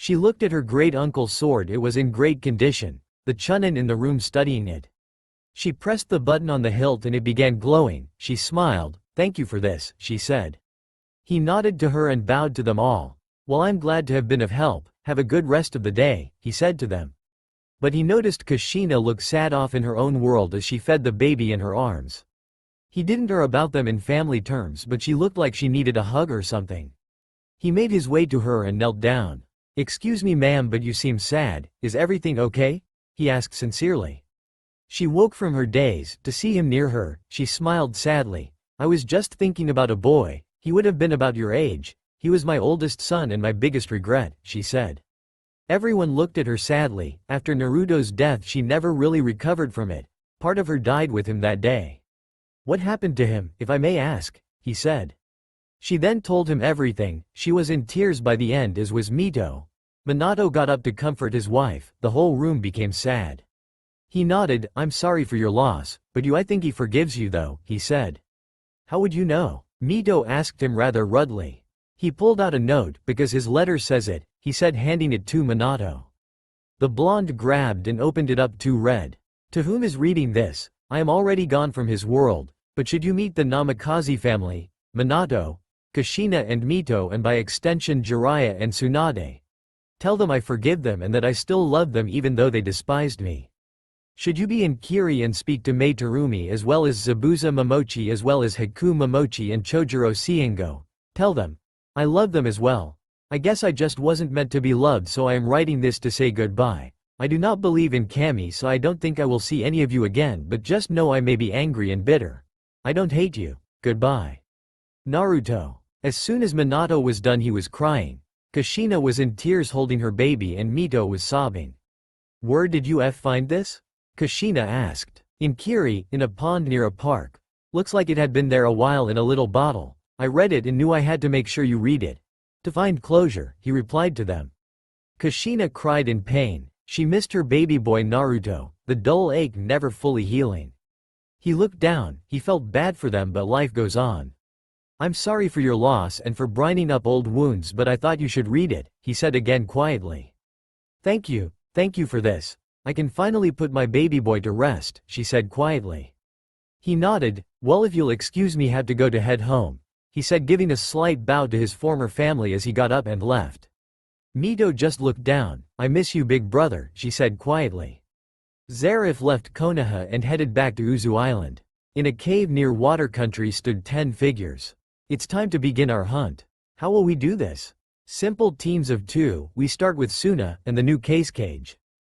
She looked at her great-uncle's sword. It was in great condition, the chunin in the room studying it. She pressed the button on the hilt and it began glowing. She smiled. "Thank you for this," she said. He nodded to her and bowed to them all. "Well, I'm glad to have been of help. Have a good rest of the day," he said to them. But he noticed Kushina looked sad off in her own world as she fed the baby in her arms. He didn't care about them in family terms, but she looked like she needed a hug or something. He made his way to her and knelt down. "Excuse me, ma'am, but you seem sad. Is everything okay?" he asked sincerely. She woke from her daze. To see him near her, she smiled sadly. "I was just thinking about a boy. He would have been about your age. He was my oldest son and my biggest regret," she said. Everyone looked at her sadly. After Naruto's death, she never really recovered from it. Part of her died with him that day. "What happened to him, if I may ask?" he said. She then told him everything. She was in tears by the end, as was Mito. Minato got up to comfort his wife. The whole room became sad. He nodded. "I'm sorry for your loss, but I think he forgives you though," he said. "How would you know?" Mito asked him rather rudely. He pulled out a note, "Because his letter says it," he said, handing it to Minato. The blonde grabbed and opened it up to read. "To whom is reading this? I am already gone from his world, but should you meet the Namikaze family, Minato, Kushina and Mito, and by extension Jiraiya and Tsunade, tell them I forgive them and that I still love them even though they despised me. Should you be in Kiri and speak to Mei Terumi as well as Zabuza Momochi as well as Haku Momochi and Chojuro Seiengo, tell them I love them as well. I guess I just wasn't meant to be loved, so I am writing this to say goodbye. I do not believe in Kami, so I don't think I will see any of you again, but just know I may be angry and bitter. I don't hate you. Goodbye. Naruto." As soon as Minato was done, he was crying. Kushina was in tears holding her baby and Mito was sobbing. "Where did you find this?" Kushina asked. "In Kiri, in a pond near a park. Looks like it had been there a while in a little bottle. I read it and knew I had to make sure you read it. To find closure," he replied to them. Kushina cried in pain. She missed her baby boy Naruto, the dull ache never fully healing. He looked down. He felt bad for them, but life goes on. "I'm sorry for your loss and for brining up old wounds, but I thought you should read it," he said again quietly. Thank you for this. I can finally put my baby boy to rest," she said quietly. He nodded. "Well, if you'll excuse me, have to go to head home," he said, giving a slight bow to his former family as he got up and left. Mito just looked down. "I miss you, big brother," she said quietly. Zarif left Konoha and headed back to Uzu Island. In a cave near Water Country stood 10 figures. "It's time to begin our hunt. How will we do this?" "Simple, teams of 2, we start with Suna and the new case cage.